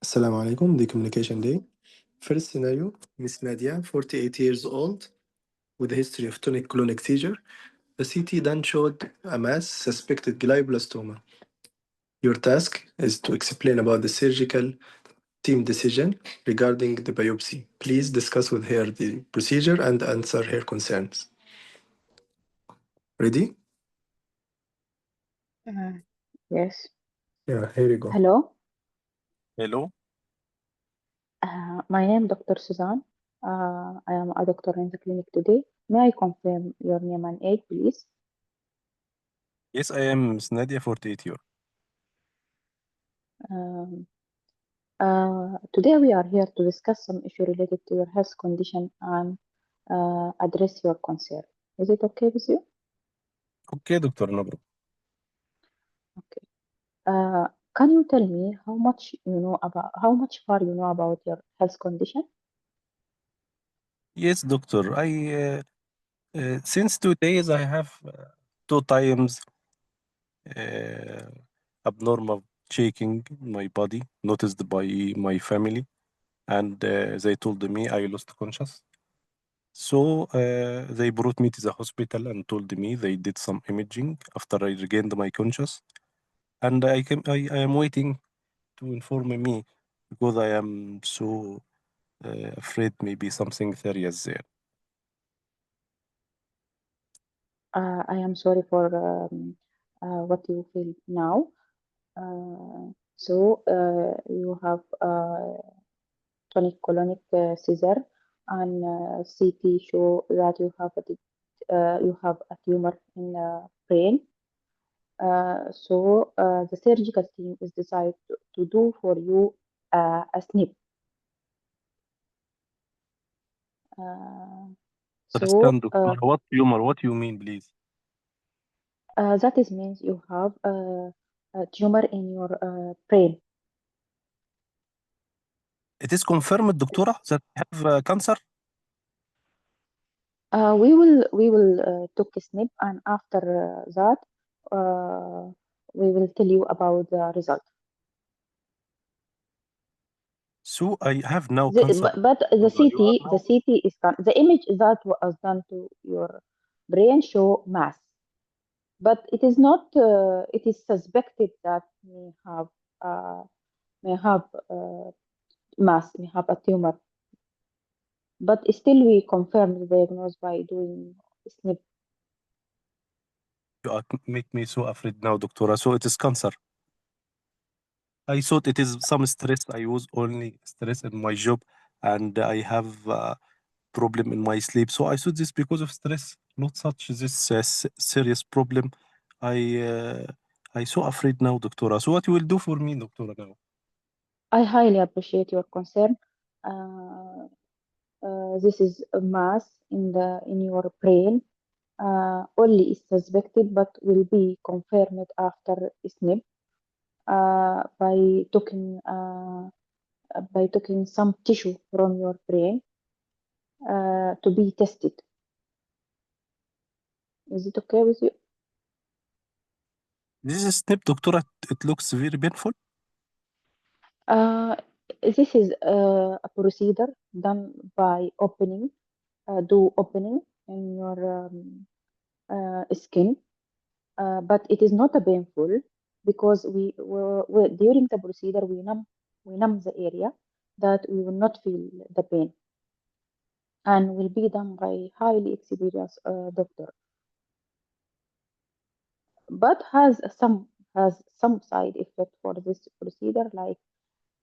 Assalamu alaikum, the communication day. First scenario, Miss Nadia, 48 years old, with a history of tonic-clonic seizure. The CT then showed a mass suspected glioblastoma. Your task is to explain about the surgical team decision regarding the biopsy. Please discuss with her the procedure and answer her concerns. Ready? Yes. Yeah, here you go. Hello. Hello. My name is Dr. Suzanne. I am a doctor in the clinic today. May I confirm your name and age, please? Yes, I am Miss Nadia, 48 years. Today we are here to discuss some issue related to your health condition and address your concern. Is it okay with you? Okay, Dr. Nabro. Okay. Can you tell me how much far you know about your health condition? Yes, doctor. I since 2 days I have 2 times abnormal shaking in my body noticed by my family, and they told me I lost conscious. So they brought me to the hospital and told me they did some imaging after I regained my conscious, and I am waiting to inform me because I am so afraid maybe something serious there. I am sorry for what you feel now. You have tonic-clonic seizure, and CT show that you have a tumor in the brain. The surgical team is decided to do for you a snip. Understand, doctor. What tumor? What you mean, please? That means you have a tumor in your brain. It is confirmed, doctora, that I have cancer? We will take a snip, and after that, we will tell you about the result. So I have now cancer. But the CT is done. The image that was done to your brain show mass, but it is not. It is suspected that may have mass, may have a tumor. But still, we confirm the diagnosis by doing snip. You make me so afraid now, doctora. So it is cancer. I thought it is some stress. I was only stressed in my job, and I have problem in my sleep. So I thought this because of stress, not such this serious problem. I so afraid now, doctora. So what you will do for me, doctora, now? I highly appreciate your concern. This is a mass in your brain. Only is suspected, but will be confirmed after SNP by taking some tissue from your brain to be tested. Is it okay with you? This is SNP, doctora. It looks very painful. This is a procedure done by opening in your skin, but it is not a painful because during the procedure we numb the area that we will not feel the pain, and will be done by highly experienced doctor, but has some side effect for this procedure, like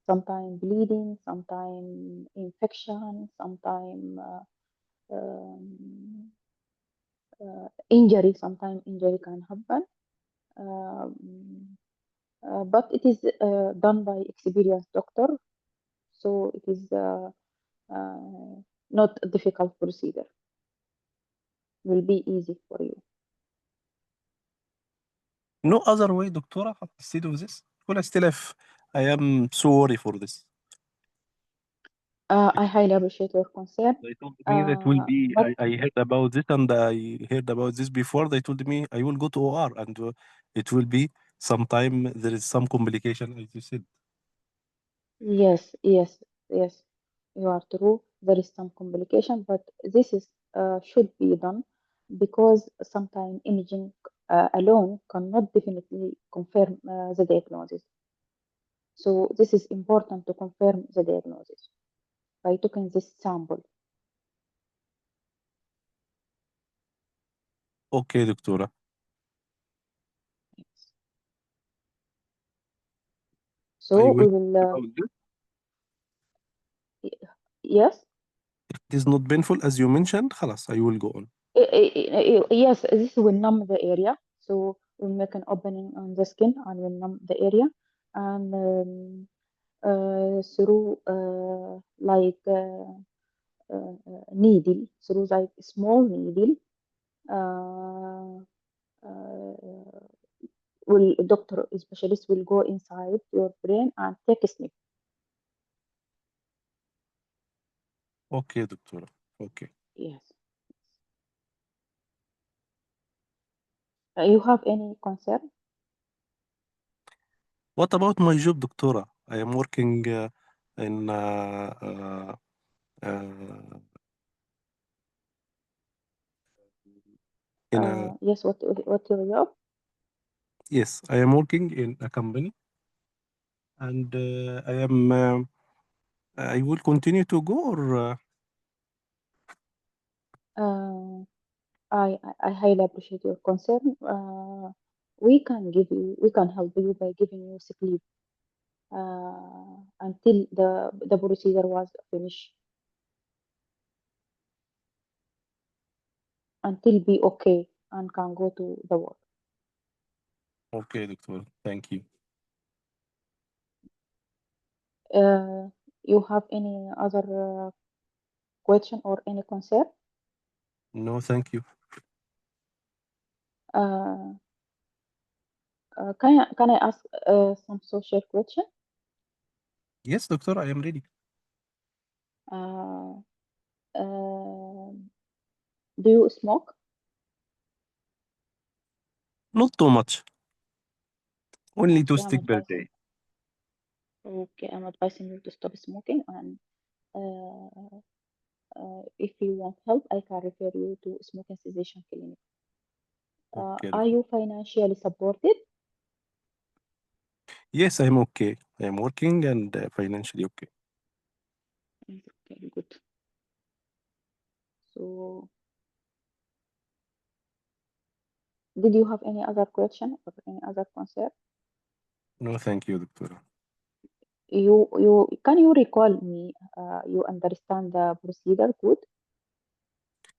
sometimes bleeding, sometimes infection, sometimes injury. Sometimes injury can happen, but it is done by experienced doctor, so it is not a difficult procedure. Will be easy for you. No other way, doctora, instead of this? Well, I am so worried for this. I highly appreciate your concern. They told me that will be. But I heard about this, and I heard about this before. They told me I will go to OR, and it will be Sometime there is some complication, as you said. Yes, yes, yes. You are true. There is some complication, but this is should be done because sometimes imaging alone cannot definitely confirm the diagnosis. So this is important to confirm the diagnosis by taking this sample. Okay, doctora. Yes. I So will we will, about this. yes, If it is not painful as you mentioned, خلاص, I will go on. yes, this will numb the area. So we'll make an opening on the skin and will numb the area. And through needle, through like small needle, uh, uh, will doctor specialist will go inside your brain and take a snip. Okay, doctora. Okay. Yes. You have any concern? What about my job, doctora? I am working in uh, in a Yes. What your job? yes, I am working in a company, and I will continue to go, or Uh, I highly appreciate your concern. We can help you by giving you sick leave until the procedure was finished, until be okay and can go to the work. okay, doctor. Thank you. You have any other question or any concern? No, thank you. Uh, can I ask some social question? Yes, doctor, I am ready. Uh, uh, do you smoke? Not too much. Only two Okay, stick per day. I'm advising you to stop smoking, and if you want help, I can refer you to smoking cessation clinic. Okay, Are doctor. you financially supported? Yes, I am okay. I am working and financially okay. Okay, good. So, did you have any other question or any other concern? No, thank you, doctor. You can you recall me? You understand the procedure good?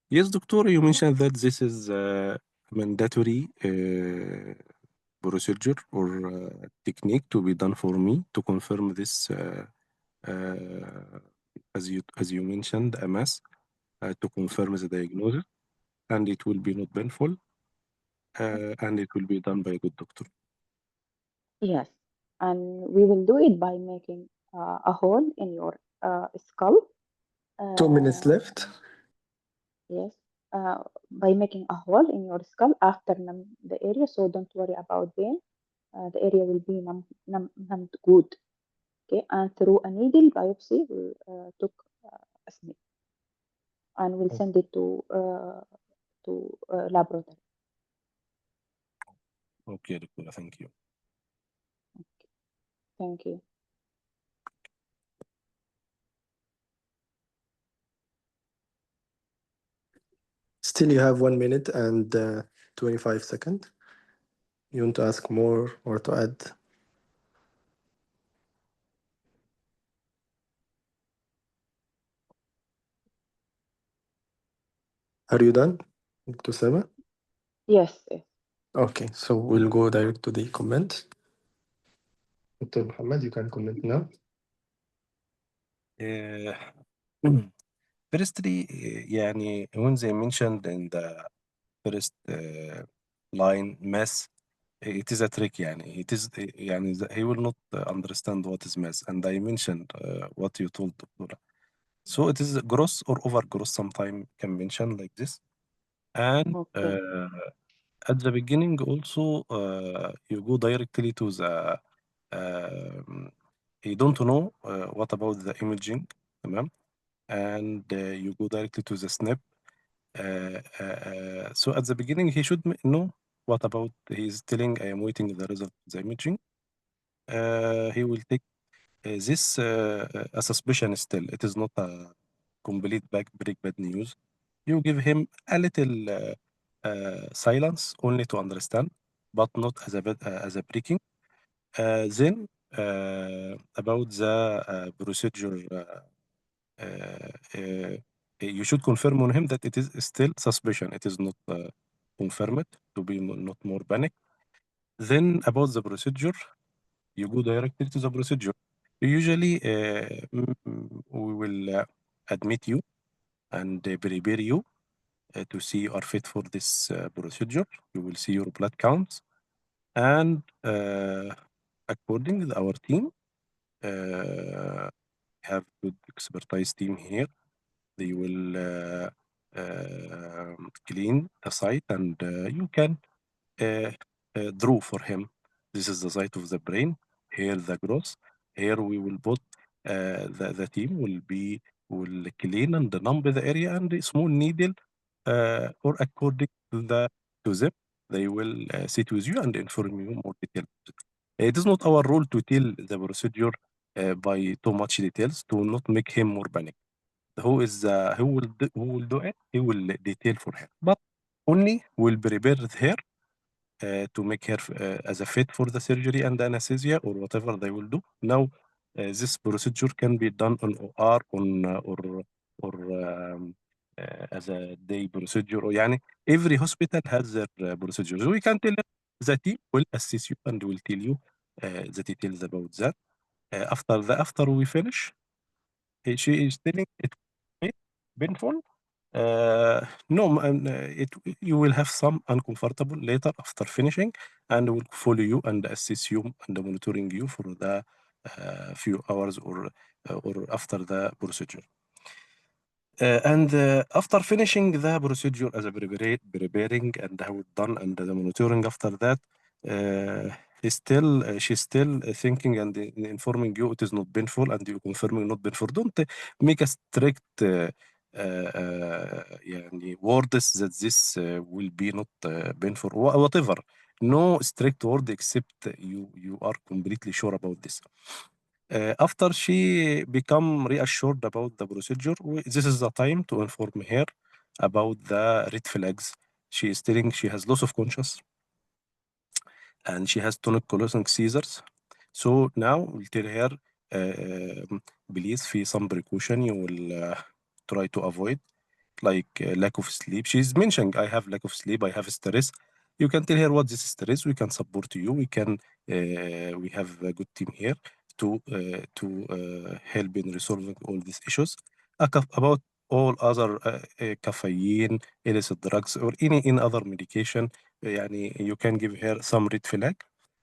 Yes, doctor, you mentioned that this is mandatory procedure or technique to be done for me to confirm this, uh, as you mentioned, MS, to confirm the diagnosis, and it will be not painful, and it will be done by a good doctor. Yes, and we will do it by making a hole in your skull. 2 minutes Uh, left. yes, by making a hole in your skull after numb the area. So don't worry about pain. The area will be numbed good. Okay, and through a needle biopsy, we took a snip and we'll Oh, send it to laboratory. okay, doctor, thank you. Thank you. Still, you have 1 minute and 25 seconds. You want to ask more or to add? Are you done, Dr. Sama? Yes, yes. Okay, so we'll go direct to the comment. Dr. Muhammad, you can comment now. Uh, Firstly, يعني when they mentioned in the first line mass, it is a trick يعني it is يعني he will not understand what is mass, and I mentioned what you told Dr. So it is gross or over gross, sometime can mention like this, and Okay. at the beginning also, you go directly to the you don't know what about the imaging, تمام, and you go directly to the snip. So at the beginning he should know what about, he's telling I am waiting the result of the imaging. He will take this a suspicion still. It is not a complete break bad news. You give him a little silence only to understand, but not as a breaking. Then about the procedure, you should confirm on him that it is still suspicion. It is not confirmed to be not more panic. Then about the procedure, you go directly to the procedure. Usually, we will admit you and prepare you to see you are fit for this procedure. You will see your blood counts, and according to our team, have good expertise team here. They will clean the site, and you can uh, draw for him. This is the site of the brain. Here the growth. Here we will put the team will clean and numb the area, and a small needle or according to them, they will sit with you and inform you more details. It is not our role to tell the procedure by too much details to not make him more panic. Who will do it? He will detail for her, but only will prepare her to make her as a fit for the surgery and anesthesia or whatever they will do. Now, this procedure can be done on OR or as a day procedure. Or يعني every hospital has their procedures. We can tell them, the team will assist you and will tell you the details about that. After we finish, she is telling it will be painful. No, you will have some uncomfortable later after finishing, and will follow you and assist you and monitoring you for the few hours or after the procedure. And after finishing the procedure as a preparing and how it done and the monitoring after that, she's still thinking and informing you it is not painful, and you confirming not painful. Don't make a strict يعني words that this will be not painful or whatever. No strict word except you are completely sure about this. After she become reassured about the procedure, this is the time to inform her about the red flags. She is telling she has loss of conscious and she has tonic-clonic seizures. So now we'll tell her, please, في some precaution you will try to avoid, like lack of sleep. She's mentioning, I have lack of sleep, I have stress. You can tell her what this stress. We can support you. We have a good team here to help in resolving all these issues. About all other caffeine, illicit drugs, or any other medication, يعني you can give her some red flag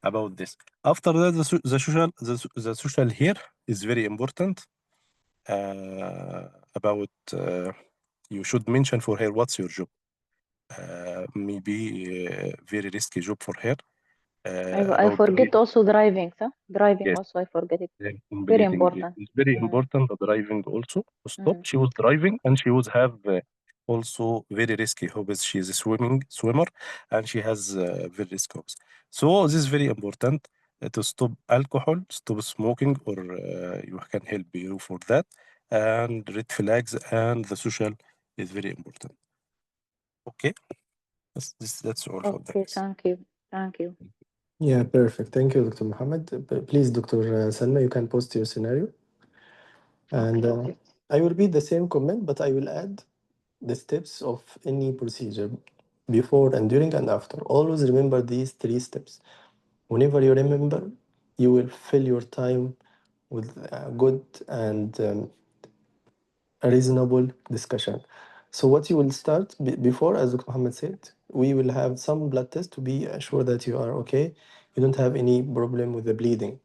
about this. After that, the social here is very important. About you should mention for her what's your job. Maybe very risky job for her. I About forget also driving, huh? Driving yes, also I forget it. Very completing it. important. It's very Mm, important the driving also to stop. mm. She was driving and she was have also very risky hobbies. She is a swimmer and she has very risky hobbies. So this is very important to stop alcohol, stop smoking, or you can help you for that. And red flags and the social is very important. Okay, that's all for the Okay, case. thank you. Thank you. Yeah, perfect. Thank you, Dr. Mohammed. Please, Dr. Salma, you can post your scenario. And Okay. I will read the same comment, but I will add the steps of any procedure before and during and after. Always remember these 3 steps. Whenever you remember, you will fill your time with good and a reasonable discussion. So what you will start before, as Dr. Muhammad said, we will have some blood test to be sure that you are okay. You don't have any problem with the bleeding,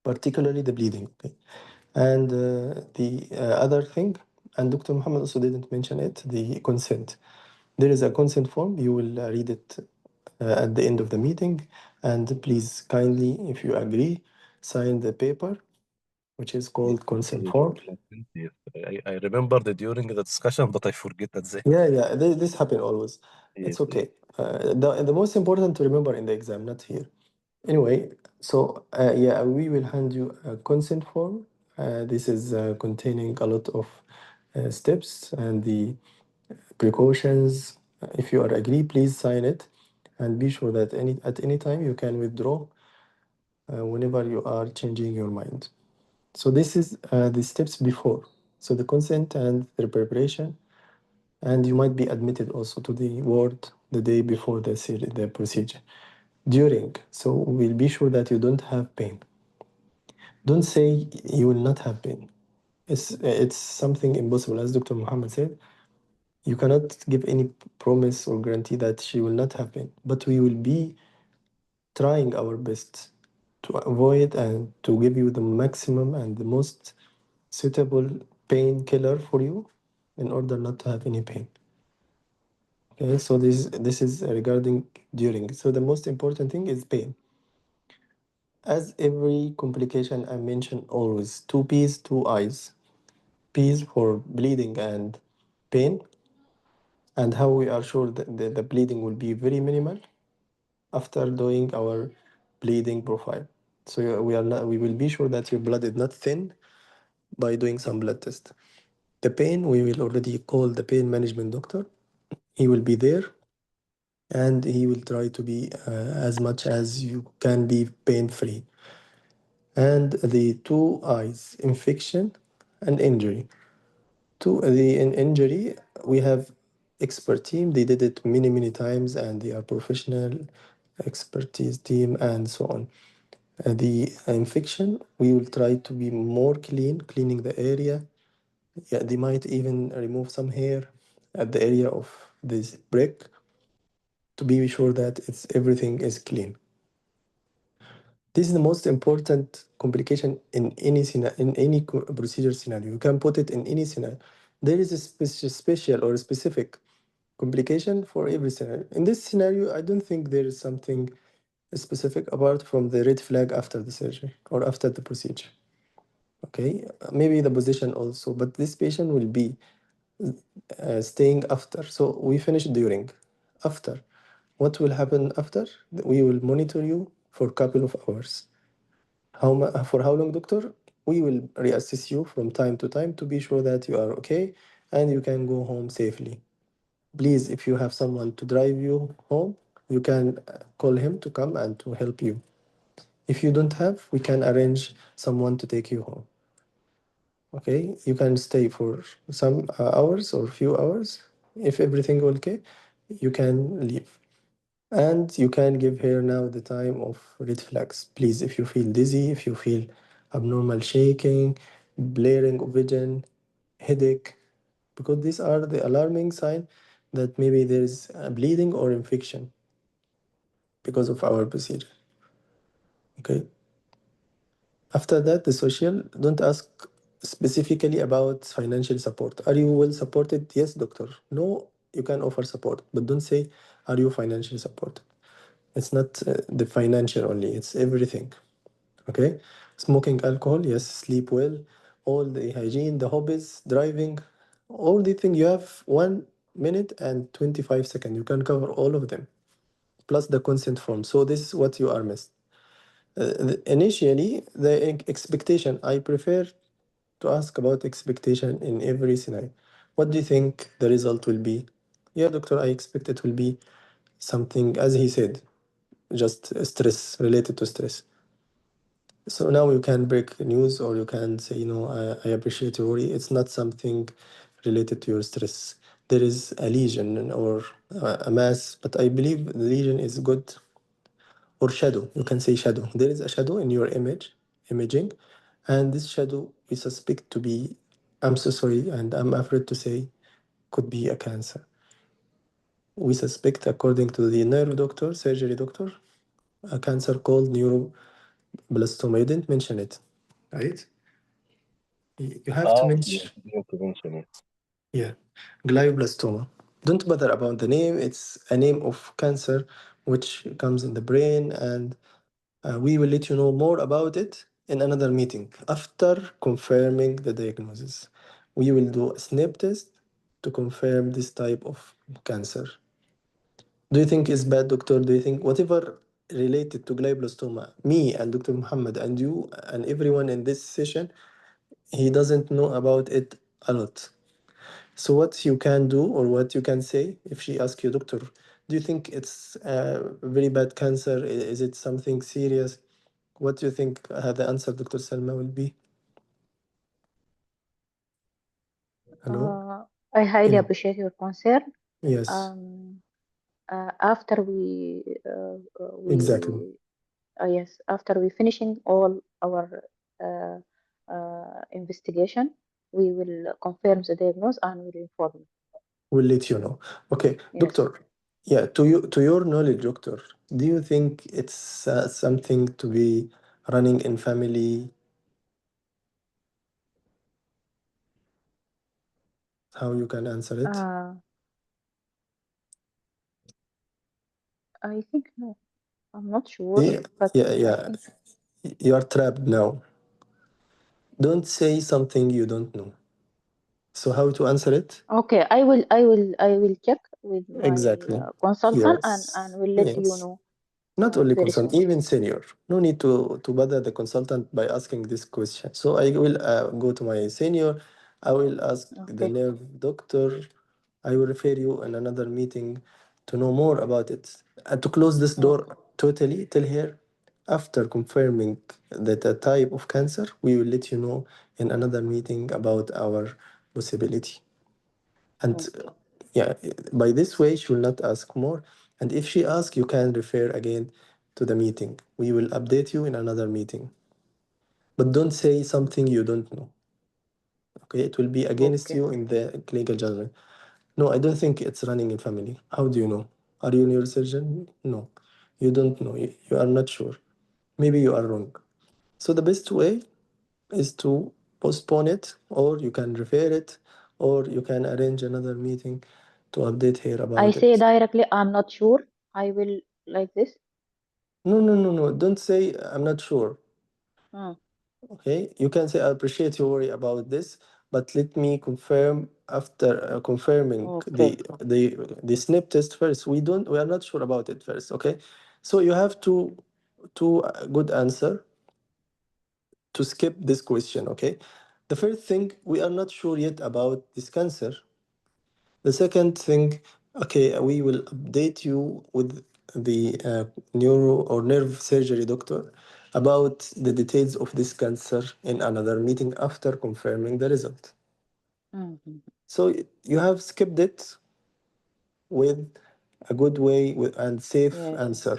particularly the bleeding. Okay? And the other thing, and Dr. Muhammad also didn't mention it, the consent. There is a consent form. You will read it at the end of the meeting. And please kindly, if you agree, sign the paper, which is Yes, called consent you form. mentioned, yes. I remember that during the discussion, but I forget at the Yeah, yeah, this happen always. yes, It's yes. okay. The most important to remember in the exam, not here. Anyway, so yeah, we will hand you a consent form. This is containing a lot of steps and the precautions. If you are agree, please sign it, and be sure that at any time you can withdraw whenever you are changing your mind. So this is the steps before. So the consent and the preparation, and you might be admitted also to the ward the day before the procedure. During, so we'll be sure that you don't have pain. Don't say you will not have pain. It's something impossible, as Dr. Muhammad said. You cannot give any promise or guarantee that she will not have pain, but we will be trying our best to avoid and to give you the maximum and the most suitable painkiller for you in order not to have any pain. Okay, so this is regarding during. So the most important thing is pain. As every complication I mention always, two P's, two I's. P's for bleeding and pain, and how we are sure that the bleeding will be very minimal after doing our bleeding profile. So we will be sure that your blood is not thin by doing some blood test. The pain, we will already call the pain management doctor. He will be there and he will try to be as much as you can be pain free. And the two eyes, infection and injury. To the injury, we have expert team. They did it many times, and they are professional expertise team and so on. The infection, we will try to be more cleaning the area. Yeah, they might even remove some hair at the area of this brick to be sure that it's everything is clean. This is the most important complication in any in any procedure scenario. You can put it in any scenario. There is a special or specific complication for every scenario. In this scenario, I don't think there is something specific apart from the red flag after the surgery or after the procedure. Okay, maybe the position also, but this patient will be staying after. So we finish during, after. What will happen after? We will monitor you for a couple of hours. For how long, doctor? We will reassess you from time to time to be sure that you are okay and you can go home safely. Please, if you have someone to drive you home, you can call him to come and to help you. If you don't have, we can arrange someone to take you home. Okay, you can stay for some hours or few hours. If everything okay, you can leave. And you can give her now the time of red flags. Please, if you feel dizzy, if you feel abnormal shaking, blaring of vision, headache, because these are the alarming sign that maybe there is a bleeding or infection because of our procedure. Okay. After that, the social, don't ask specifically about financial support. Are you well supported? Yes, doctor. No, you can offer support, but don't say, are you financially supported? It's not the financial only, it's everything. Okay. Smoking alcohol, yes. Sleep well, all the hygiene, the hobbies, driving, all the things. You have 1 minute and 25 seconds. You can cover all of them, plus the consent form. So this is what you are missed. Initially, the expectation, I prefer to ask about expectation in every scenario. What do you think the result will be? Yeah, doctor, I expect it will be something, as he said, just stress, related to stress. So now you can break news or you can say, I appreciate your worry. It's not something related to your stress. There is a lesion or a mass, but I believe the lesion is good, or shadow. You can say shadow. There is a shadow in your imaging, and this shadow we suspect to be, I'm so sorry, and I'm afraid to say, could be a cancer. We suspect, according to the neuro doctor, surgery doctor, a cancer called neuroblastoma. You didn't mention it, right? You have to Ah, you mention, didn't mention it. yeah, glioblastoma. Don't bother about the name. It's a name of cancer which comes in the brain, and we will let you know more about it in another meeting after confirming the diagnosis. We will do a snap test to confirm this type of cancer. Do you think is bad, doctor? Do you think whatever related to glioblastoma, me and Dr. Muhammad and you and everyone in this session, he doesn't know about it a lot. So what you can do or what you can say if she asks you, doctor, do you think it's a very bad cancer? Is it something serious? What do you think the answer, Dr. Salma, will be? Hello? I highly Yeah. appreciate your concern. Yes, Um, After exactly. yes, after we finishing all our uh, investigation, we will confirm the diagnosis and will inform you. We'll let you know. Okay, Yes. doctor. Yeah, to your knowledge, doctor, do you think it's something to be running in family? How you can answer it? Uh, I think no. I'm not sure, Yeah, but yeah, I yeah. think You are trapped now. Don't say something you don't know. So how to answer it? okay. I will check with my Exactly. consultant and Yes. will let you Yes. know Not only very concern, soon. even senior. No need to bother the consultant by asking this question. So I will go to my senior. I will ask the Okay. nerve doctor. I will refer you in another meeting to know more about it. And to close this Okay. door totally, tell her after confirming that the type of cancer, we will let you know in another meeting about our possibility. And Okay. yeah, by this way, she will not ask more. And if she asks, you can refer again to the meeting. We will update you in another meeting. But don't say something you don't know. Okay, it will be against Okay. you in the clinical judgment. No, I don't think it's running in family. How do you know? Are you a neurosurgeon? No, you don't know. You are not sure. Maybe you are wrong. So the best way is to postpone it, or you can refer it, or you can arrange another meeting to update her I about say it. directly, I'm not sure. I will like this. No, no, no, no. Don't say I'm not sure. Hmm. Okay, you can say I appreciate your worry about this, but let me confirm after confirming Okay. the snip test first. We are not sure about it first. Okay, so you have two good answer to skip this question. Okay, the first thing, we are not sure yet about this cancer. The second thing, okay, we will update you with the neuro or nerve surgery doctor about the details of this cancer in another meeting after confirming the result. Mhm. So you have skipped it with a good way and safe Yes. answer.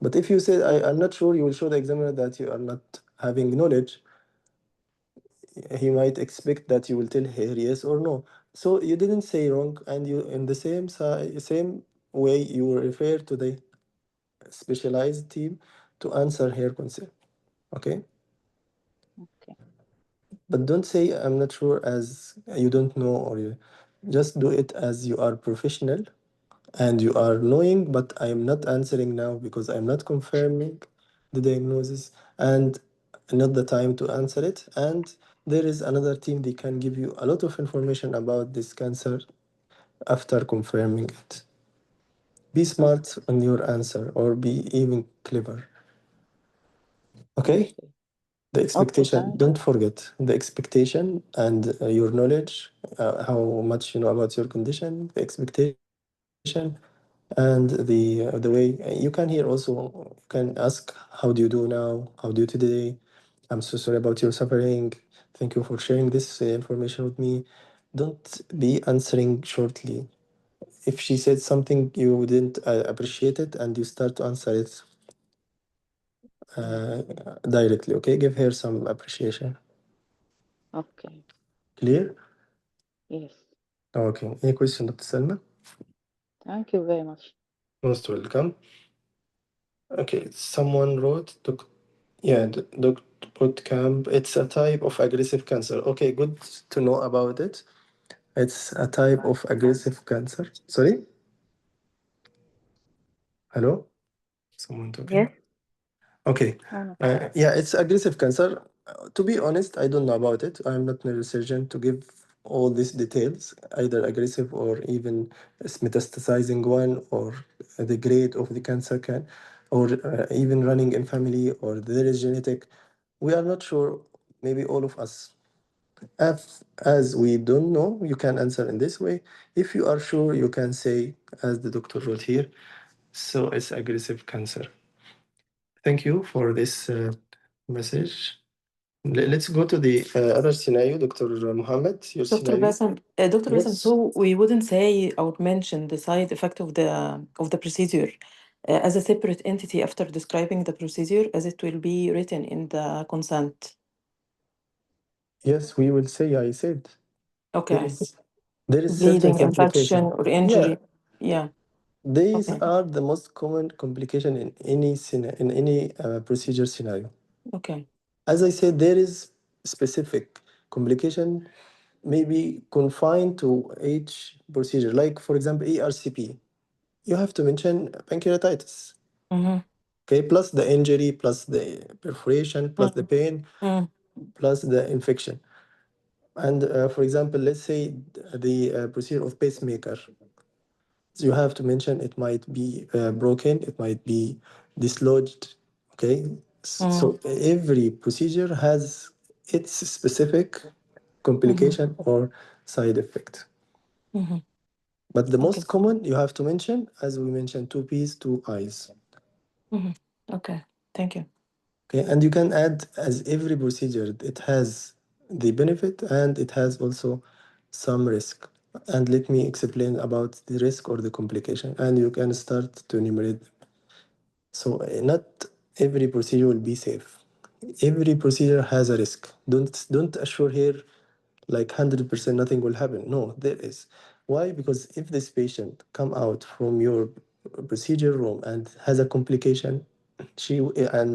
But if you say, Yes. I'm not sure, you will show the examiner that you are not having knowledge. He might expect that you will tell her yes or no. So you didn't say wrong, and you in the same way you will refer to the specialized team to answer her concern. Okay, Okay. but don't say I'm not sure as you don't know, or you just do it as you are professional and you are knowing. But I am not answering now because I'm not confirming the diagnosis and not the time to answer it. And there is another team, they can give you a lot of information about this cancer after confirming it. Be Okay. smart on your answer or be even clever. Okay? Okay. The Okay. expectation, Thank you. don't forget the expectation and your knowledge, how much you know about your condition, the expectation, and the way you can hear also, you can ask, how do you do now? How do you today? I'm so sorry about your suffering. Thank you for sharing this information with me. Don't be answering shortly. If she said something you didn't appreciate it, and you start to answer it Mm. uh, directly, okay? Give her some appreciation. Okay. Clear? Yes. Okay. Any question, Dr. Salma? Thank you very much. Most welcome. Okay. Someone wrote, yeah, Dr. Camp. It's a type of aggressive cancer. Okay, good to know about it. It's a type of aggressive cancer. Sorry? Hello? Someone talking? Yes. Okay. No, no. Yeah, it's aggressive cancer. To be honest, I don't know about it. I'm not a neurosurgeon to give all these details, either aggressive or even metastasizing one, or the grade of the cancer can, or even running in family, or there is genetic. We are not sure. Maybe all of us. As we don't know, you can answer in this way. If you are sure, you can say, as the doctor wrote here, so it's aggressive cancer. Thank you for this message. Let's go to the other scenario, Dr. Muhammad, your Dr. scenario. Bassam, Dr. Bassam, Yes. so we wouldn't say or mention the side effect of the procedure as a separate entity after describing the procedure, as it will be written in the consent. Yes, we will say, I said, there Okay. is, there is certain Bleeding, infection, complication. or Yeah, injury. Yeah. these Okay. are the most common complication in any in any procedure scenario. Okay. As I said, there is specific complication maybe confined to each procedure. Like for example, ERCP, you have to mention pancreatitis. Mm-hmm. Okay, plus the injury, plus the perforation, plus the pain, Mm-hmm. plus the infection. And for example, let's say the procedure of pacemaker. So you have to mention it might be broken, it might be dislodged. Okay, so every procedure has its specific Mm-hmm. complication or side effect. Mm-hmm. But the Okay. most common you have to mention, as we mentioned, two P's, two I's. Mm-hmm. Okay. Thank you. Okay, and you can add, as every procedure, it has the benefit and it has also some risk. And let me explain about the risk or the complication, and you can start to enumerate them. So, not every procedure will be safe. Every procedure has a risk. Don't assure here like 100% nothing will happen. No, there is. Why? Because if this patient come out from your procedure room and has a complication, and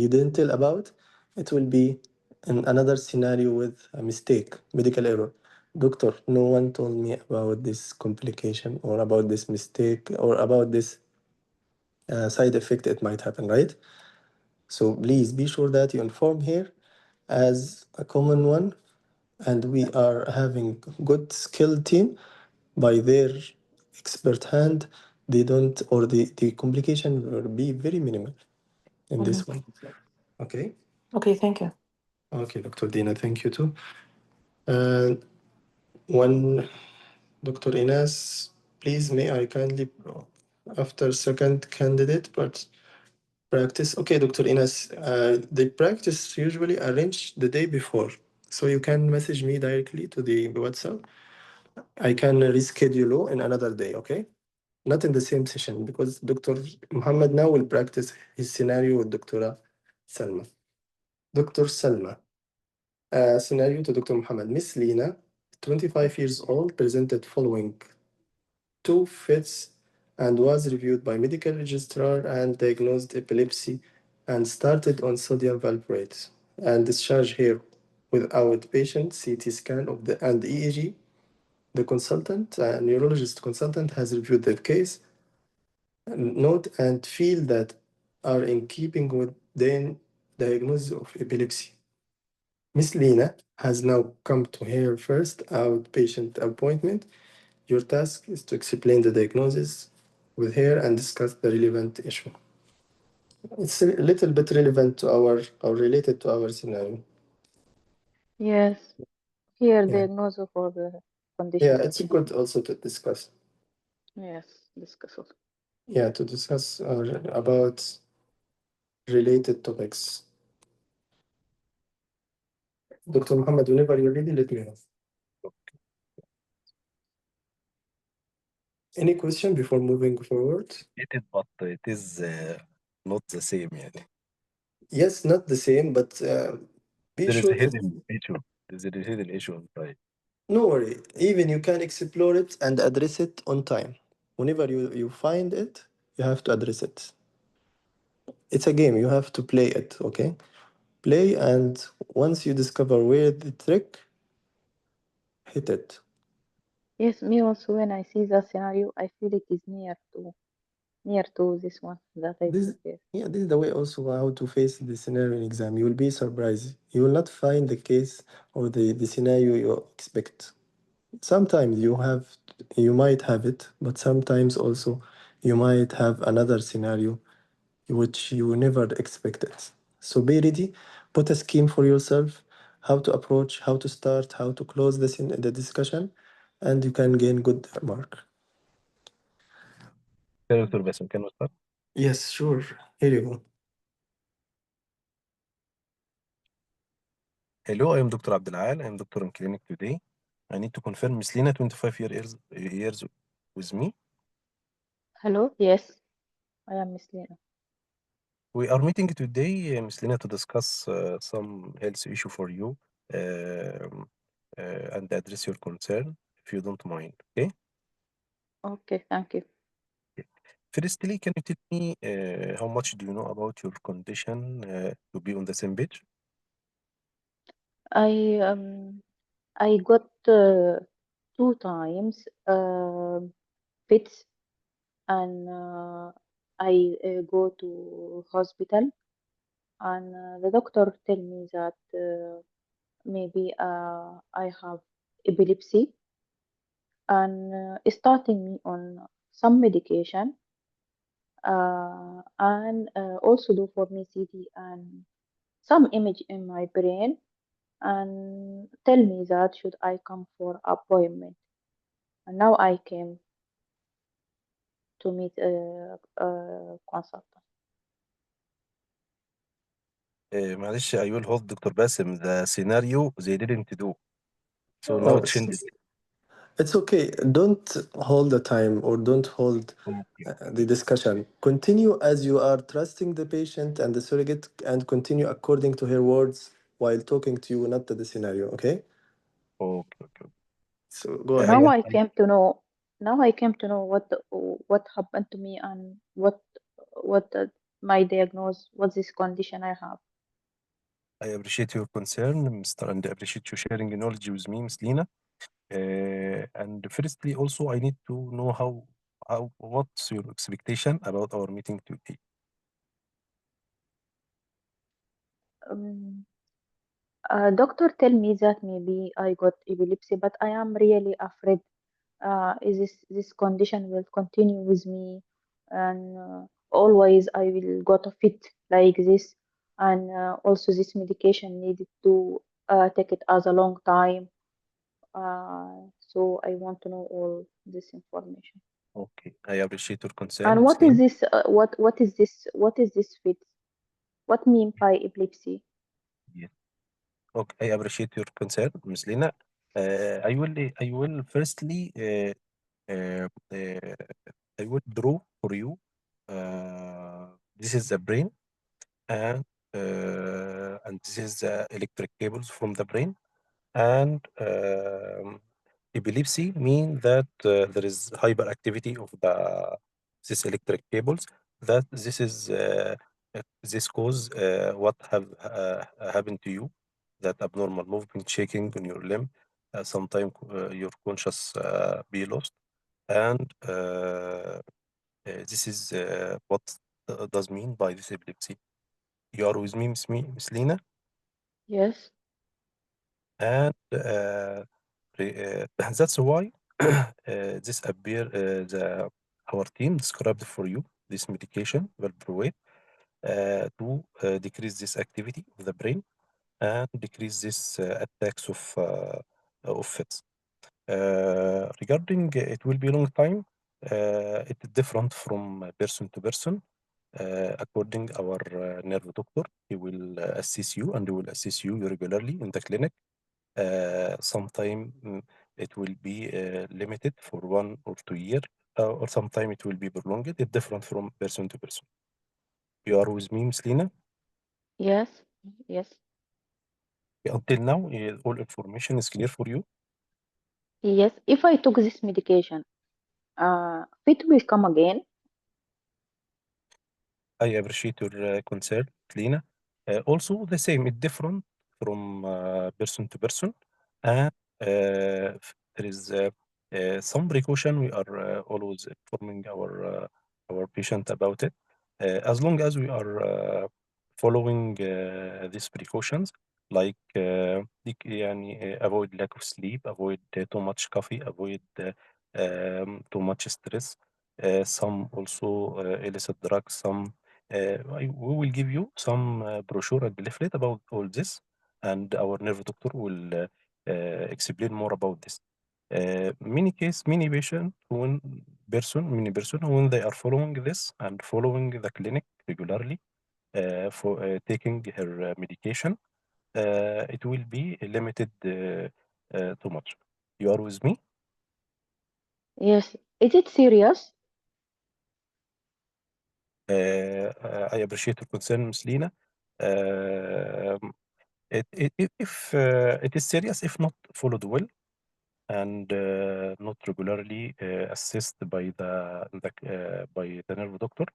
you didn't tell about, it will be in another scenario with a mistake, medical error. Doctor, no one told me about this complication or about this mistake or about this side effect it might happen, right? So please be sure that you inform here as a common one, and we are having good skilled team by their expert hand. They don't, or the complication will be very minimal in Mm-hmm. this one. Okay. Okay. Thank you. Okay, Dr. Dina, thank you too. And one, Dr. Ines, please may I kindly after second candidate, but practice. Okay, Dr. Ines, the practice usually arranged the day before. So you can message me directly to the WhatsApp. I can reschedule in another day, okay? Not in the same session because Dr. Muhammad now will practice his scenario with Dr. Salma. Dr. Salma, scenario to Dr. Muhammad. Miss Lina, 25 years old, presented following two fits and was reviewed by medical registrar and diagnosed epilepsy and started on sodium valproate and discharged here with outpatient CT scan of the and EEG. The consultant, neurologist consultant, has reviewed the case, note and feel that are in keeping with the diagnosis of epilepsy. Miss Lina has now come to her first outpatient appointment. Your task is to explain the diagnosis with her and discuss the relevant issue. It's a little bit relevant to our or related to our scenario. Yes. Here, Yeah, diagnosis for the yeah, condition. it's good also to discuss. Yes. Discuss also. Yeah, to discuss about related topics. Dr. Muhammad, whenever you're ready, let me know. Any question before moving forward? It is, but it is not the same. يعني. Yes, not the same, but be There is sure a if hidden issue. There is a hidden issue inside. no worry. Even you can explore it and address it on time. Whenever you find it, you have to address it. It's a game. You have to play it. Okay, play, and once you discover where the trick, hit it. Yes, me also. When I see that scenario, I feel it is near to this one that I This, prepare. yeah, this is the way also how to face the scenario in exam. You will be surprised. You will not find the case or the scenario you expect. Sometimes you might have it, but sometimes also you might have another scenario which you never expected. So be ready, put a scheme for yourself, how to approach, how to start, how to close the discussion, and you can gain good mark. Dr. Bassem, can we start? Yes, sure. Here you go. Hello, I am Dr. Abdelal. I am doctor in clinic today. I need to confirm Miss Lina, 25 years with me. Hello? Yes, I am Miss Lena. We are meeting today, Miss Lina, to discuss some health issue for you um, and address your concern, if you don't mind. Okay. Okay, thank you. Firstly, can you tell me how much do you know about your condition to be on the same page? I um I got 2 times fits, and I go to hospital, and the doctor tell me that maybe I have epilepsy, and starting me on some medication, and also do for me CT and some image in my brain, and tell me that should I come for appointment. And now I came to meet a consultant. معلش, I will hold Dr. Bassem. The scenario they didn't do. So now Oh, it changed. it's okay. Don't hold the time or don't hold Okay. the discussion. Continue as you are trusting the patient and the surrogate and continue according to her words while talking to you, not to the scenario. Okay? Okay. Okay. So go I ahead. Now am. I came to know. Now I came to know what happened to me, and what my diagnose. What this condition I have. I appreciate your concern, Mr. and appreciate you sharing your knowledge with me, Ms. Lina. And firstly, also, I need to know what's your expectation about our meeting today? Um, Doctor tell me that maybe I got epilepsy, but I am really afraid. Is this condition will continue with me, and always I will got a fit like this, and also this medication needed to take it as a long time. So I want to know all this information. Okay, I appreciate your concern, And Ms. what is Lina. this? What is this fit? What mean by epilepsy? Yes. Okay, I appreciate your concern, Ms. Lina. I will firstly, uh, uh, I will draw for you. This is the brain, and this is the electric cables from the brain. And epilepsy mean that there is hyperactivity of this electric cables. That this cause what have happened to you, that abnormal movement, shaking on your limb. Sometimes your conscious be lost, and this is what does mean by this epilepsy. You are with Miss Lina, Yes, and that's why this appear our team described for you this medication valproate to decrease this activity of the brain and decrease this attacks of fits. Regarding it will be long time. It is different from person to person. According our nerve doctor, he will assess you and he will assess you regularly in the clinic. Sometime it will be limited for 1 or 2 years, or sometime it will be prolonged. It's different from person to person. You are with me, Ms. Lina? yes, yes, Until now, all information is clear for you. yes. If I took this medication, fit will come again. I appreciate your concern, Lina. Also, the same, it's different from person to person, and there is Some precaution we are always informing our patient about it. As long as we are following these precautions, like يعني, avoid lack of sleep, avoid too much coffee, avoid too much stress. Some also illicit drugs. We will give you some brochure and leaflet about all this, and our nerve doctor will explain more about this. Many person when they are following this and following the clinic regularly for taking her medication, it will be limited too much. You are with me? Yes. Is it serious? I appreciate your concern, Ms. Lina. If it is serious, if not followed well, and not regularly assessed by the nerve doctor.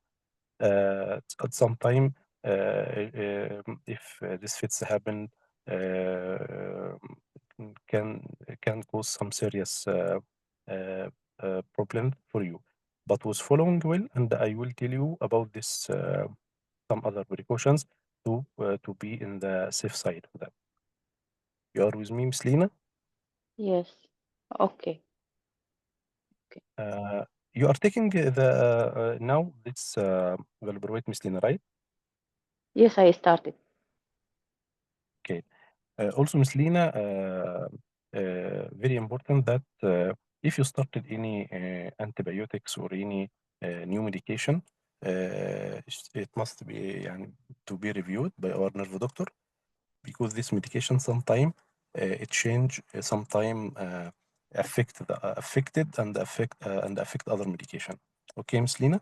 At some time, if this fits happen, uh, can can cause some serious uh, problem for you. But was following well, and I will tell you about this some other precautions to be in the safe side of that. You are with me, Miss Lina? Yes. Okay. Uh, you are taking the now this valproate, Miss Lina, right? Yes, I started. Okay. Also, Miss Lina, very important that if you started any antibiotics or any new medication, it must be يعني, to be reviewed by our nerve doctor, because this medication sometime it change, sometime affect other medication. Okay, Miss Lina?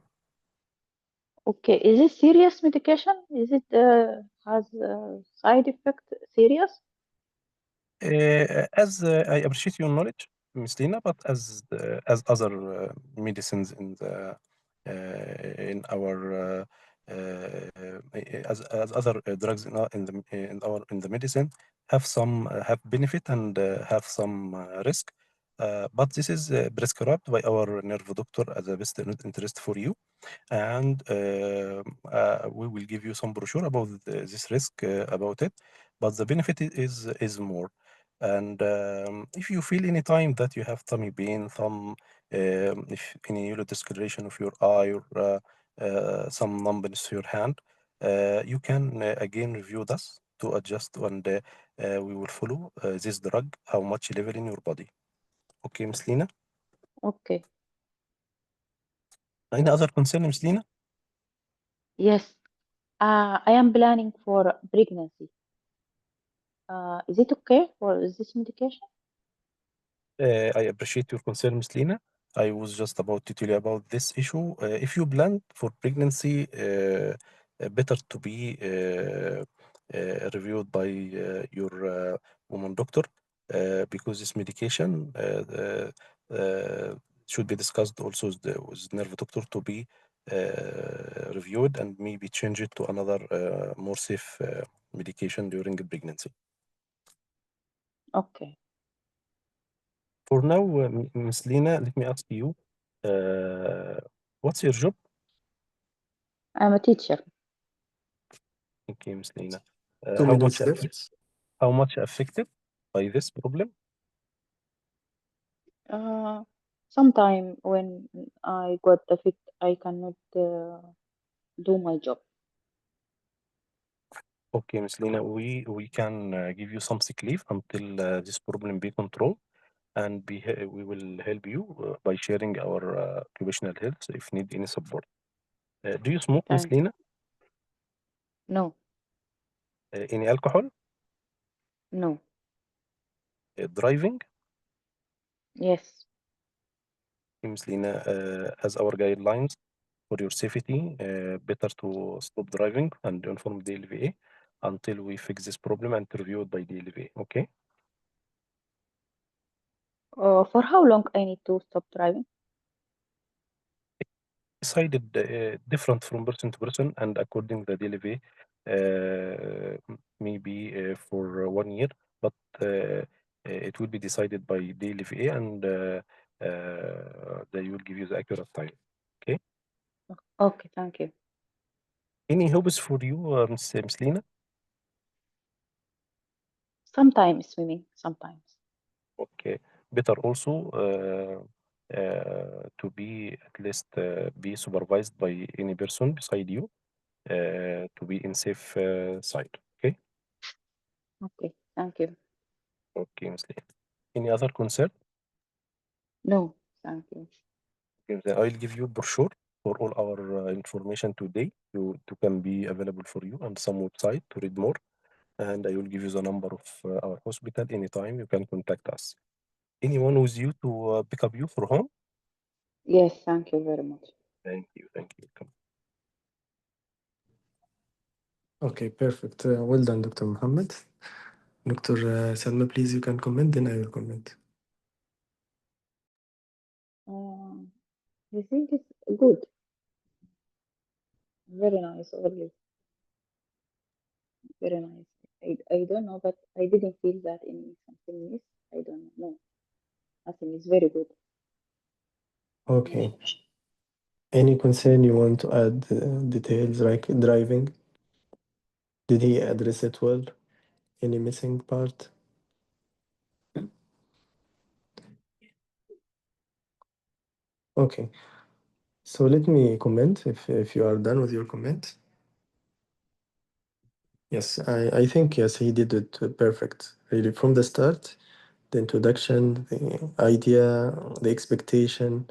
Okay. Is it serious medication? Is it has side effect serious? As I appreciate your knowledge, Ms. Lina, but as other medicines in our as other drugs in the medicine have some have benefit and have some risk, but this is prescribed by our nerve doctor as a best interest for you, and we will give you some brochure about this risk about it, but the benefit is more. And if you feel any time that you have tummy pain, if any discoloration of your eye or some numbness to your hand, you can again review this to adjust, and we will follow this drug how much level in your body. Okay, Miss Lina? Okay. Any other concern, Miss Lina? Yes. I am planning for pregnancy. Is it okay for this medication? I appreciate your concern, Ms. Lina. I was just about to tell you about this issue. If you plan for pregnancy, better to be reviewed by your woman doctor, because this medication should be discussed also with nerve doctor to be reviewed and maybe change it to another more safe medication during the pregnancy. Okay. For now, Ms. Lina, let me ask you, uh, what's your job? I'm a teacher. Okay, Ms. Lina. 2 minutes left. How much affected by this problem? Sometime when I got affected, I cannot do my job. Okay, Ms. Lina, we can give you some sick leave until this problem be controlled, and we will help you by sharing our occupational health if need any support. Do you smoke, Ms. Thanks. Lina? No, Any alcohol? no. Driving? Yes. Ms. Lina, as our guidelines for your safety, better to stop driving and inform the LVA until we fix this problem and review it by the LVA. Okay? For how long I need to stop driving? Decided different from person to person, and according to the LVA, maybe for 1 year, but it will be decided by the LVA, and they will give you the accurate time. Okay. Okay, thank you. Any hobbies for you, Miss Lina? Sometimes swimming, sometimes. Okay. Better also to be at least be supervised by any person beside you to be in safe side. Okay. Okay, thank you. Okay, Miss Lina. Any other concern? No, thank you. Okay, then I'll give you brochure for all our information today to can be available for you and some website to read more. And I will give you the number of our hospital anytime you can contact us. Anyone with you to pick up you for home? Yes, thank you very much. Thank you. Thank you. Come. Okay, perfect. Well done, Dr. Muhammad. Dr. Salma, please, you can comment, then I will comment. I think it's good, very nice, always very nice. I don't know, but I didn't feel that in something miss. I don't know. No, nothing is very good Okay. information. Any concern you want to add details like driving? Did he address it well? Any missing part? Okay. So let me comment if you are done with your comment. Yes, I think yes, he did it perfect. Really, from the start, the introduction, the idea, the expectation.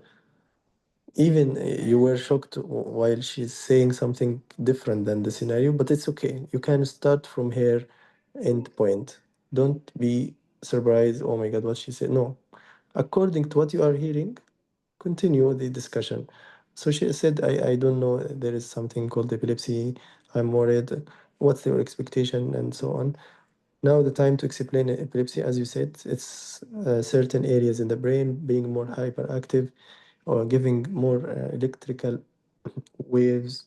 Even you were shocked while she's saying something different than the scenario, but it's okay. You can start from her end point. Don't be surprised. Oh my God, what she said. No, according to what you are hearing, continue the discussion. So she said, I don't know, there is something called epilepsy. I'm worried. What's your expectation? And so on. Now the time to explain epilepsy, as you said, it's certain areas in the brain being more hyperactive or giving more electrical waves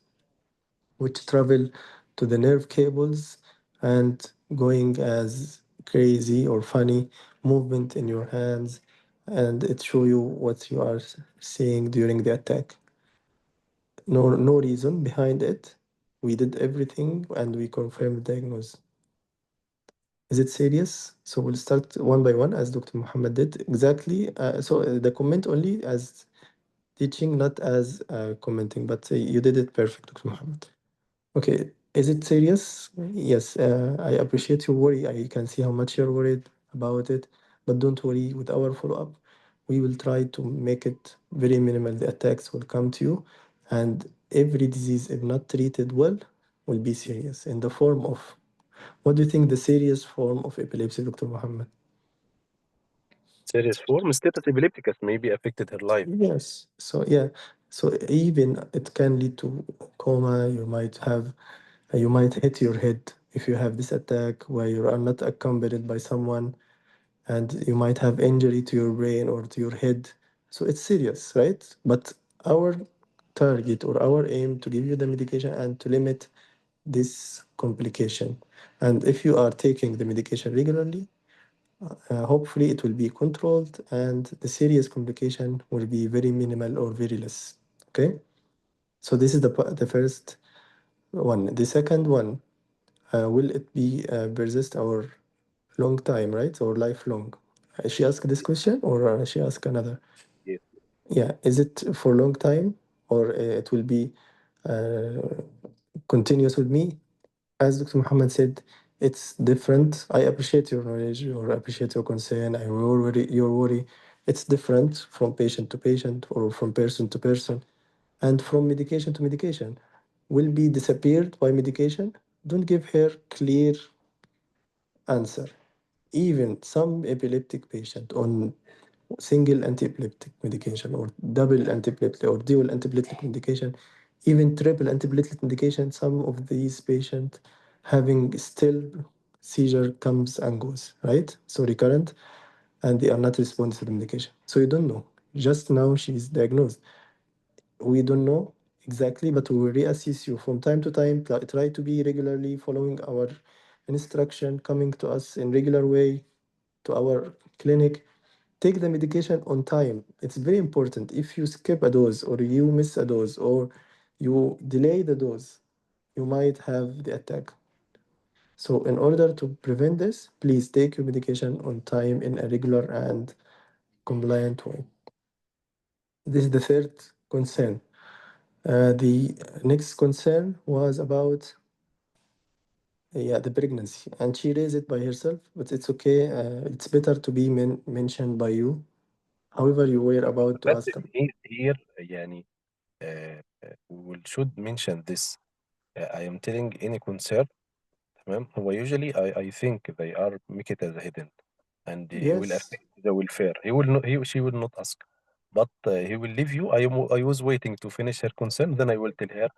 which travel to the nerve cables and going as crazy or funny movement in your hands, and it show you what you are seeing during the attack. No reason behind it. We did everything and we confirmed the diagnosis. Is it serious? So we'll start one by one as Dr. Muhammad did. Exactly. The comment only as teaching, not as commenting, but you did it perfect, Dr. Muhammad. Okay, is it serious? Yes, I appreciate your worry. I can see how much you're worried about it, but don't worry. With our follow-up, we will try to make it very minimal. The attacks will come to you, and every disease, if not treated well, will be serious in the form of, what do you think the serious form of epilepsy, Dr. Muhammad? Serious form, status epilepticus maybe affected her life. Yes. So yeah. So even it can lead to coma. You might hit your head if you have this attack where you are not accompanied by someone, and you might have injury to your brain or to your head. So it's serious, right? But our target or our aim to give you the medication and to limit this complication. And if you are taking the medication regularly, hopefully it will be controlled and the serious complication will be very minimal or very less. Okay, so this is the first one. The second one, will it be persist or long time, right, or lifelong? She asked this question or she asked another? Yes. Yeah, is it for long time or it will be uh, continuous with me? As Dr. Muhammad said, it's different. I appreciate your knowledge or appreciate your concern. I worry, your worry. It's different from patient to patient or from person to person and from medication to medication. Will be disappeared by medication? Don't give her clear answer. Even some epileptic patient on single anti-epileptic medication or double anti-epileptic or dual anti-epileptic medication, even triple anti-epileptic medication, some of these patients having still seizure comes and goes, right? So recurrent, and they are not responding to the medication. So you don't know. Just now she's diagnosed. We don't know exactly, but we will reassess you from time to time. Try to be regularly following our instruction, coming to us in regular way to our clinic, take the medication on time. It's very important. If you skip a dose or you miss a dose or you delay the dose, you might have the attack. So in order to prevent this, please take your medication on time in a regular and compliant way. This is the third concern. The next concern was about, yeah, the pregnancy, and she raised it by herself, but it's okay. It's better to be mentioned by you. However, you were about to بس ask. here يعني we should mention this. I am telling any concern. تمام. هو usually I think they are make it as a hidden, and he will Yes, affect the welfare. He will not, she will not ask, but he will leave you. I was waiting to finish her concern, then I will tell her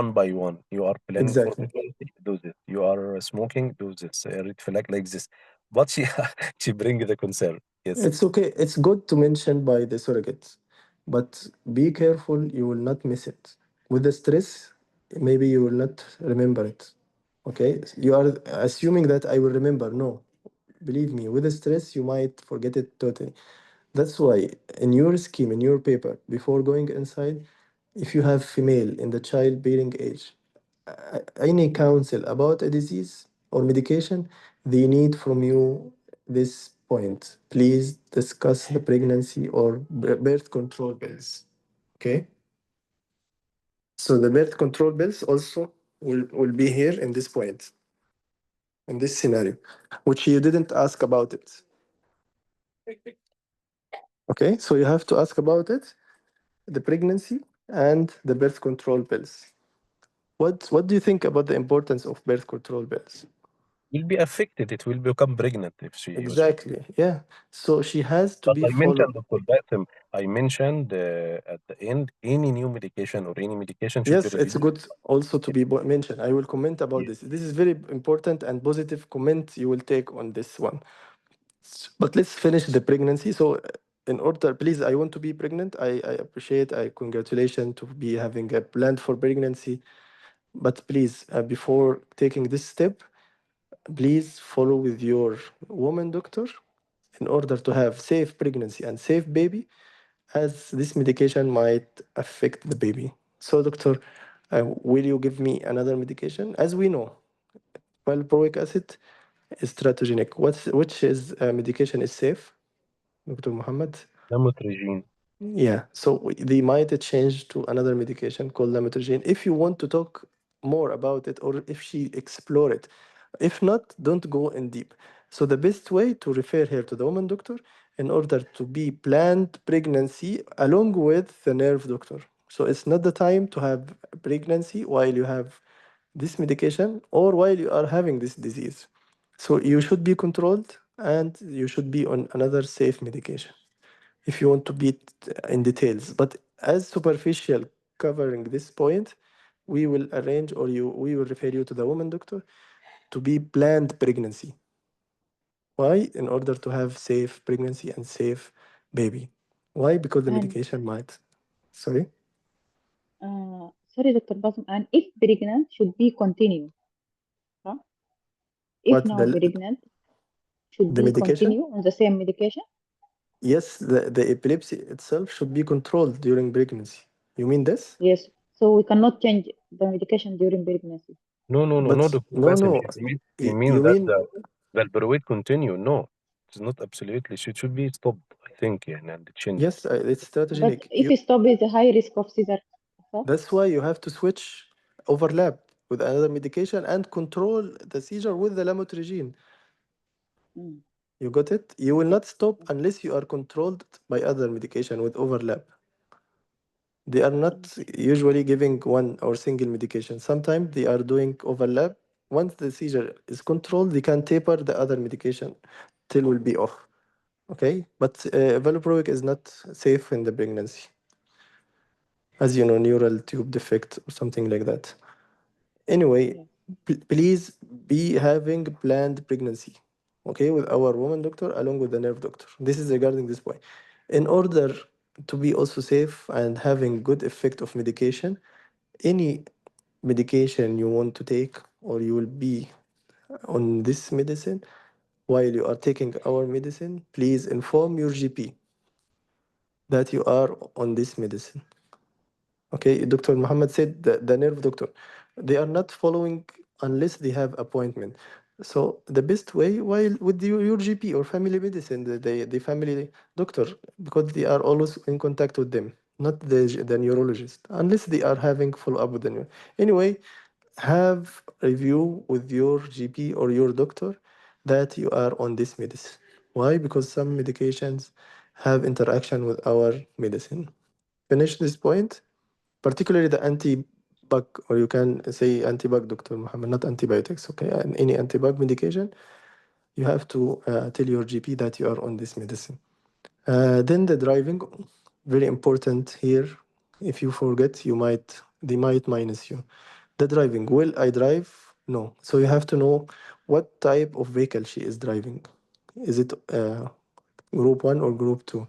one by one. You are planning for exactly. pregnancy, do this. You are smoking, do this. Red flag like this. But she she bring the concern. Yes. It's okay. It's good to mention by the surrogates, but be careful you will not miss it. With the stress, maybe you will not remember it. Okay? You are assuming that I will remember. No. Believe me, with the stress, you might forget it totally. That's why, in your scheme, in your paper, before going inside, if you have female in the childbearing age, any counsel about a disease or medication, they need from you this point. Please discuss the pregnancy or birth control pills. Okay? So the birth control pills also will be here in this point, in this scenario, which you didn't ask about it. Okay, so you have to ask about it, the pregnancy and the birth control pills. What do you think about the importance of birth control pills? Will be affected. It will become pregnant if she use it. Exactly. Yeah. So she has to But be I mentioned, followed. Dr. Bassem, I mentioned at the end, any new medication or any medication should be Yes, it's reviewed. good also to be mentioned. I will comment about Yes. this. This is very important and positive comment you will take on this one. But let's finish the pregnancy. So, in order, please, I want to be pregnant. I appreciate, I congratulate to be having a plan for pregnancy. But please, before taking this step, please follow with your woman doctor in order to have safe pregnancy and safe baby, as this medication might affect the baby. So, doctor, will you give me another medication? As we know, valproic acid is teratogenic. Which is medication is safe, Dr. Muhammad? Lamotrigine. Yeah, so they might change to another medication called lamotrigine. If you want to talk more about it, or if she explore it, if not, don't go in deep. So the best way to refer her to the woman doctor in order to be planned pregnancy along with the nerve doctor. So it's not the time to have pregnancy while you have this medication or while you are having this disease. So you should be controlled and you should be on another safe medication if you want to be in details. But as superficial covering this point, we will arrange or we will refer you to the woman doctor to be planned pregnancy. Why? In order to have safe pregnancy and safe baby. Why? Because the And medication might. Sorry, sorry, Dr. Basim, and if pregnant should be continue, huh? If what now pregnant should the be medication? continue on the same medication? Yes, the epilepsy itself should be controlled during pregnancy. You mean this? Yes. So we cannot change the medication during pregnancy. No, no, no, no, But Dr. no, Bassem. no. He means You that mean the Alberoid continue. No, it's not absolutely. She should be stopped, I think, yeah, and changed. yes? It's But teratogenic. if stop is a high risk of seizure, so, That's why you have to switch overlap with another medication and control the seizure with the lamotrigine. mm, You got it? You will not stop unless you are controlled by other medication with overlap. They are not okay. usually giving one or single medication. Sometimes they are doing overlap. Once the seizure is controlled, they can taper the other medication till will be off. Okay, but valproic is not safe in the pregnancy, as you know, neural tube defect or something like that. Anyway, Yes. please be having planned pregnancy, okay, with our woman doctor along with the nerve doctor. This is regarding this point. In order to be also safe and having good effect of medication, any medication you want to take or you will be on this medicine, while you are taking our medicine, please inform your GP that you are on this medicine. Okay, Dr. Muhammad said the nerve doctor, they are not following unless they have appointment. So the best way, while with your GP or family medicine, the family doctor, because they are always in contact with them, not the neurologist, unless they are having follow up with the neuro. Anyway, have review with your GP or your doctor that you are on this medicine. Why? Because some medications have interaction with our medicine. Finish this point, particularly the anti-bug, or you can say anti-bug, Dr. Muhammad, not antibiotics, okay? And any anti-bug medication, you have to tell your GP that you are on this medicine. Then the driving, very important here. If you forget, they might minus you. The driving, will I drive? No. So you have to know what type of vehicle she is driving. Is it group one or group two?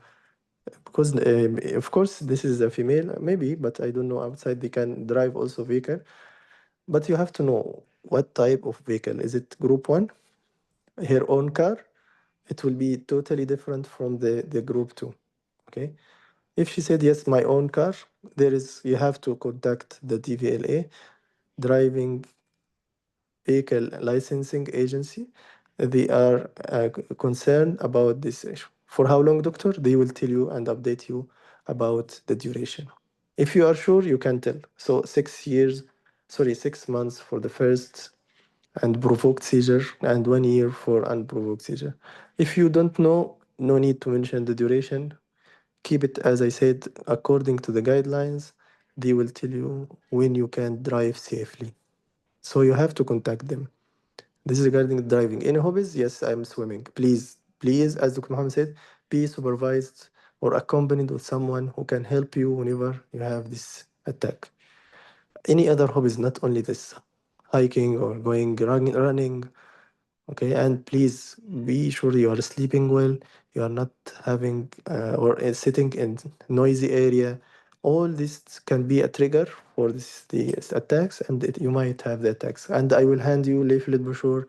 Because of course this is a female, maybe, but I don't know. Outside they can drive also vehicle, but you have to know what type of vehicle. Is it group one, her own car? It will be totally different from the group two. Okay. If she said yes, my own car, you have to contact the DVLA, driving vehicle licensing agency. They are concerned about this issue. For how long, doctor? They will tell you and update you about the duration. If you are sure, you can tell. So 6 years, sorry, 6 months for the first and provoked seizure, and 1 year for unprovoked seizure. If you don't know, no need to mention the duration. Keep it, as I said, according to the guidelines. They will tell you when you can drive safely. So you have to contact them. This is regarding driving. Any hobbies? Yes, I'm swimming. Please, as Dr. Muhammad said, be supervised or accompanied with someone who can help you whenever you have this attack. Any other hobbies, not only this, hiking or going running. Okay, and please be sure you are sleeping well. You are not having or sitting in noisy area. All this can be a trigger for these attacks, and you might have the attacks. And I will hand you leaflet brochure,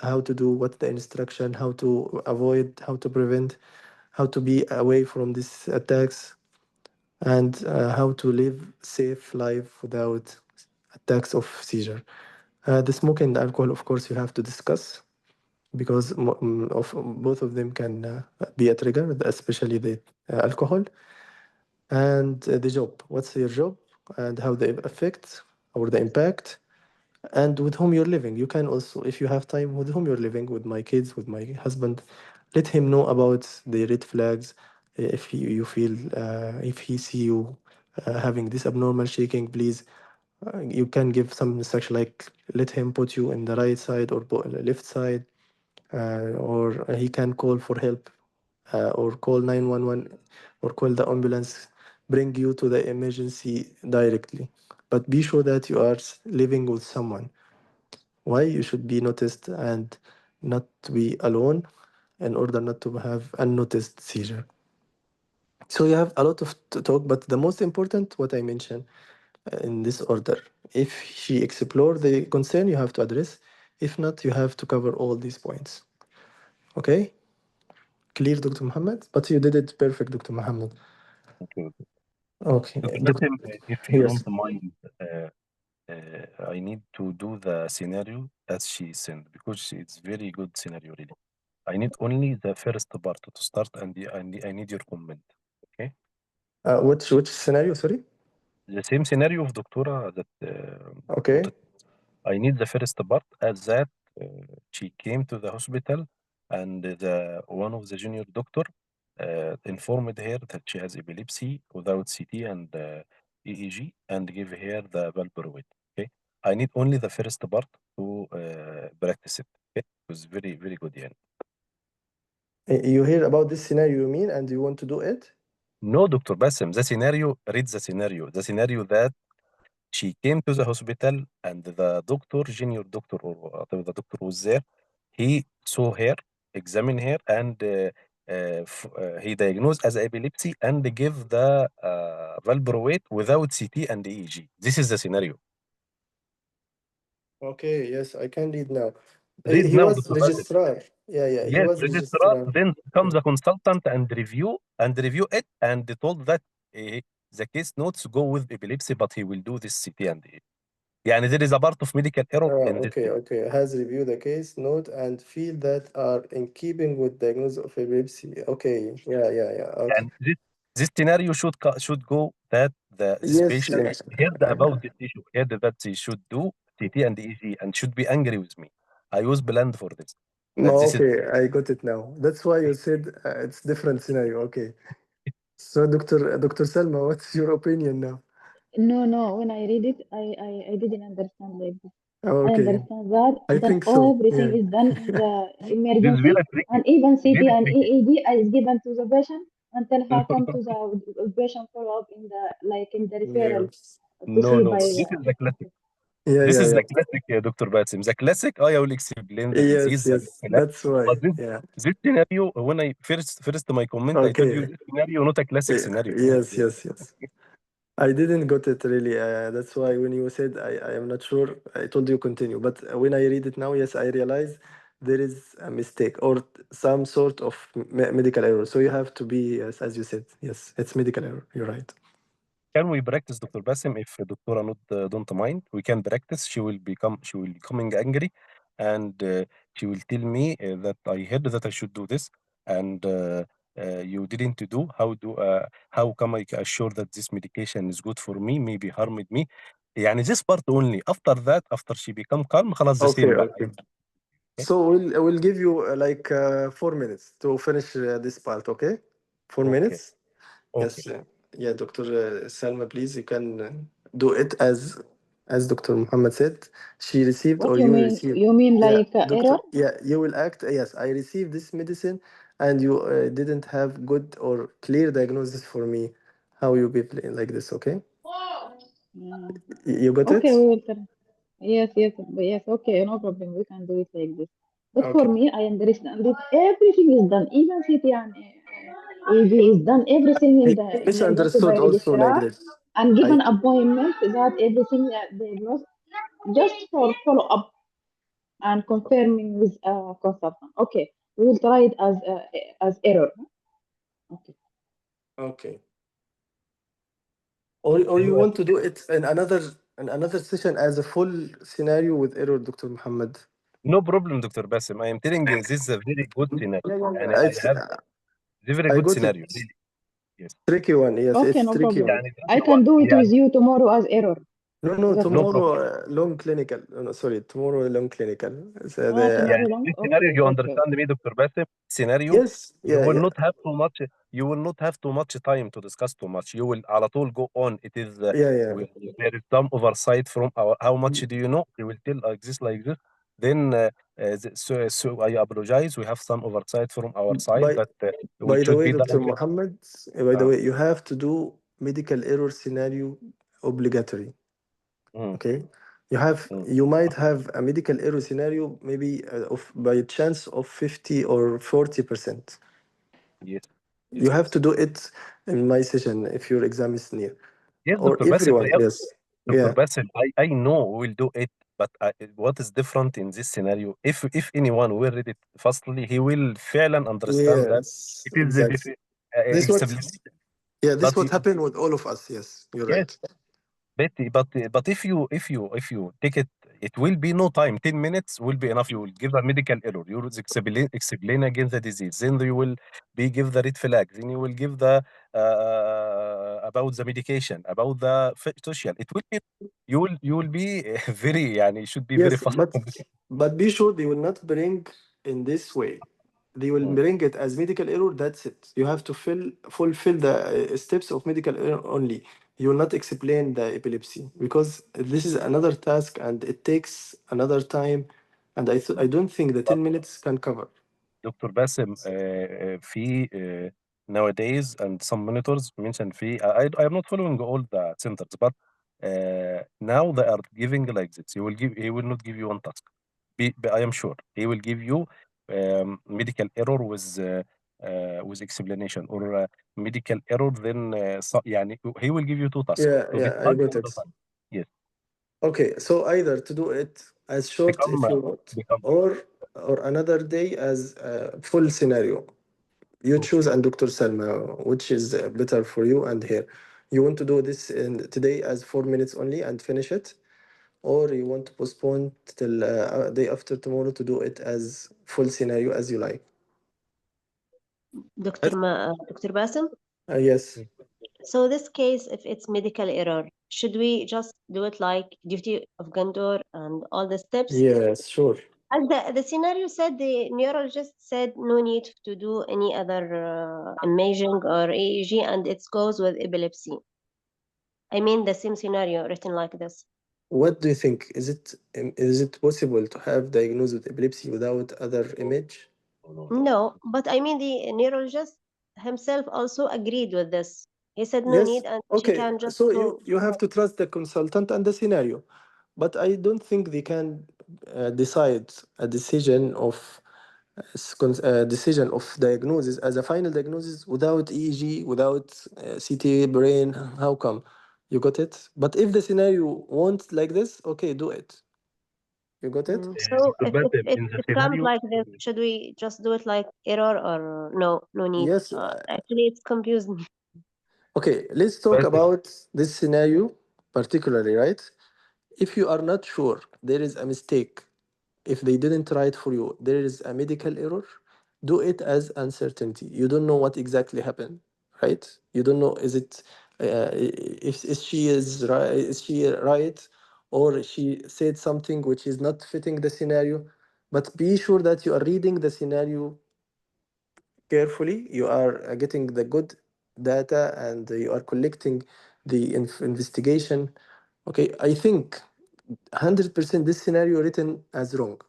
how to do, what the instruction, how to avoid, how to prevent, how to be away from these attacks, and how to live safe life without attacks of seizure. The smoking and alcohol, of course, you have to discuss because of both of them can be a trigger, especially the alcohol. And the job, what's your job and how they affect or the impact, and with whom you're living. You can also, if you have time, with whom you're living, with my kids, with my husband, let him know about the red flags. If you feel, if he see you having this abnormal shaking, please, you can give some instruction like let him put you in the right side or left side, or he can call for help, or call 911 or call the ambulance, bring you to the emergency directly. But be sure that you are living with someone. Why? You should be noticed and not to be alone in order not to have unnoticed seizure. So you have a lot of talk, but the most important, what I mentioned in this order. If she explore the concern, you have to address. If not, you have to cover all these points. Okay? Clear, Dr. Muhammad? But you did it perfect, Dr. Muhammad. Okay, okay. Okay. Dr. Doc- Bassem, if you yes. don't mind, I need to do the scenario as she sent because it's very good scenario really. I need only the first part to start, and I need your comment. Okay, Which scenario? Sorry. the same scenario of Doctora that Okay. I need the first part as that she came to the hospital and the one of the junior doctor informed her that she has epilepsy without CT and EEG and give her the valproate. Okay, I need only the first part to practice it. Okay, it was very very good. Yeah. You hear about this scenario, you mean, and you want to do it? No, Dr. Bassem, the scenario, read the scenario. The scenario that she came to the hospital and the doctor, junior doctor or whatever the doctor was there, he saw her, examined her, and he diagnosed as epilepsy and give the valproate without CT and EEG. This is the scenario. Okay, yes, I can read now. Read He now, was Dr. Bassem. registrar. Yeah, he Yes, was registrar. registrar. Then comes a consultant and review it, and they told that the case notes go with epilepsy, but he will do this CT and يعني there is a part of medical error in this case. Okay. Has reviewed the case note and feel that are in keeping with diagnosis of epilepsy. Okay. Yeah. Okay. And this scenario should go that this Yes. patient heard Uh, about this issue, heard that he should do CT and EEG and should be angry with me. I was planned for this. That No, this is okay, I got it now. That's why you said it's different scenario. Okay. So, Dr. Salma, what's your opinion now? No. When I read it, I didn't understand like this. I Okay, understand that I then think so. everything Yeah. is done in the this is emergency, very tricky, and even CT very and tricky. EEG is given to the patient until he come to the patient follow up in the in the referral Yes. to see No. by This is the classic. okay. This is Yeah. the classic, Dr. Basim. The classic, I will explain the disease, Yes. the anaphylactic. That's why. But Yeah. this scenario, when I first my comment, I told you Okay. this scenario, not a classic scenario. Yes. I didn't got it really. That's why when you said I am not sure, I told you continue. But when I read it now, yes, I realize there is a mistake or some sort of medical error. So you have to be, yes, as you said, yes, it's medical error. You're right. Can we practice, Dr. Basim? If Dr. Anud don't mind, we can practice. She will becoming angry, and she will tell me that I heard that I should do this, and you didn't do. How come I assure that this medication is good for me? Maybe harmed me. يعني this part only. After that, after she become calm, خلاص the same بقى. Okay. So we'll give you 4 minutes to finish this part. Okay, 4 minutes. Okay. Yes. Yeah, Dr. Salma, please, you can do it as Dr. Muhammad said. She received What or you you mean? received. You mean Yeah, like doctor. error? Yeah, you will act. Yes, I received this medicine, and you didn't have good or clear diagnosis for me. How you be playing like this? Okay, Mm. you got it. Okay, we will try. Yes. Okay, no problem. We can do it like this. But for Okay. me, I understand that everything is done. Even CT and EG is done. Everything in I the emergency by misunderstood also like registrar this. and given I appointment that everything they lost just for follow up and confirming with a consultant. Okay, we will try it as error. Okay. okay. Or you want to do it in another session as a full scenario with error, Dr. Muhammad. No problem, Dr. Basim. I am telling you, this is a very good scenario, and I It's have a very I good got it. scenario. Really. Yes. Tricky one. Yes, Okay, it's no tricky problem. one. يعني I هو can do it with يعني you tomorrow as error. No, Is that no okay? tomorrow problem. long clinical. No, sorry, tomorrow long clinical. So Ah, tomorrow يعني long? this scenario, Okay, you okay. understand me, Dr. Basim? Scenario, yes, you will yeah. not have too much. You will not have too much time to discuss too much. You will على طول go on. It is Yeah. there is some oversight from our. How much do you know? You will tell like this. Then so I apologize. We have some oversight from our side By that by which the should way, be Dr. done. Muhammad, by the Uh, way, you have to do medical error scenario obligatory. mm, Okay, mm, you might have a medical error scenario maybe of by chance of 50 or 40%. yes, You yes. have to do it in my session if your exam is near, Yes, or Dr. Basim. everyone. Yes, Dr. yeah. Bassel, I know we will do it, but what is different in this scenario? If anyone will read it fastly, he will فعلا understand that Yes, it is the exactly. This what, explanation. yeah, this But what happened with all of us. Yes, you're yes, right. but if you take it, it will be no time. 10 minutes will be enough. You will give a medical error. You will explain again the disease. Then you will be give the red flag. Then you will give the about the medication, about the social. It will be you will be very يعني should be very Yes, fast. but be sure they will not bring in this way. They will Mm. bring it as medical error. That's it. You have to fulfill the steps of medical error only. You will not explain the epilepsy because this is another task and it takes another time. And I don't think the 10 minutes can cover. دكتور باسم في nowadays and some monitors mention في I am not following all the centers but now they are giving like this he will not give you one task I am sure he will give you medical error with explanation or medical error then يعني he will give you two tasks to get I back got all it. the time. Yes, Okay, so either to do it as short become if you want, become or or another day as a full scenario. You choose, and Dr. Salma, which is better for you and here. You want to do this today as 4 minutes only and finish it, or you want to postpone till day after tomorrow to do it as full scenario as you like. Dr. Basim? Yes, So this case, if it's medical error, should we just do it like duty of candor and all the steps? yes, sure. As the scenario said, the neurologist said no need to do any other imaging or EEG, and it goes with epilepsy. I mean, the same scenario written like this. What do you think? Is it possible to have diagnosed with epilepsy without other image? No, but I mean, the neurologist himself also agreed with this. He said no Yes. need, and she Okay. can just So go. you have to trust the consultant and the scenario, but I don't think they can decide a decision of decision of diagnosis as a final diagnosis without EEG, without CT brain. How come? You got it? But if the scenario wants like this, okay, do it. You got it? So Dr. if Bassem, in the it comes scenario, like this, should we just do it like error or no? No need. Yes. Actually, it's confusing. Okay, let's talk Bassem, about this scenario particularly, right? If you are not sure there is a mistake, if they didn't write for you, there is a medical error, do it as uncertainty. You don't know what exactly happened, right? You don't know if is she right, or she said something which is not fitting the scenario. But be sure that you are reading the scenario carefully. You are getting the good data, and you are collecting the investigation. Okay, I think 100% this scenario written as wrong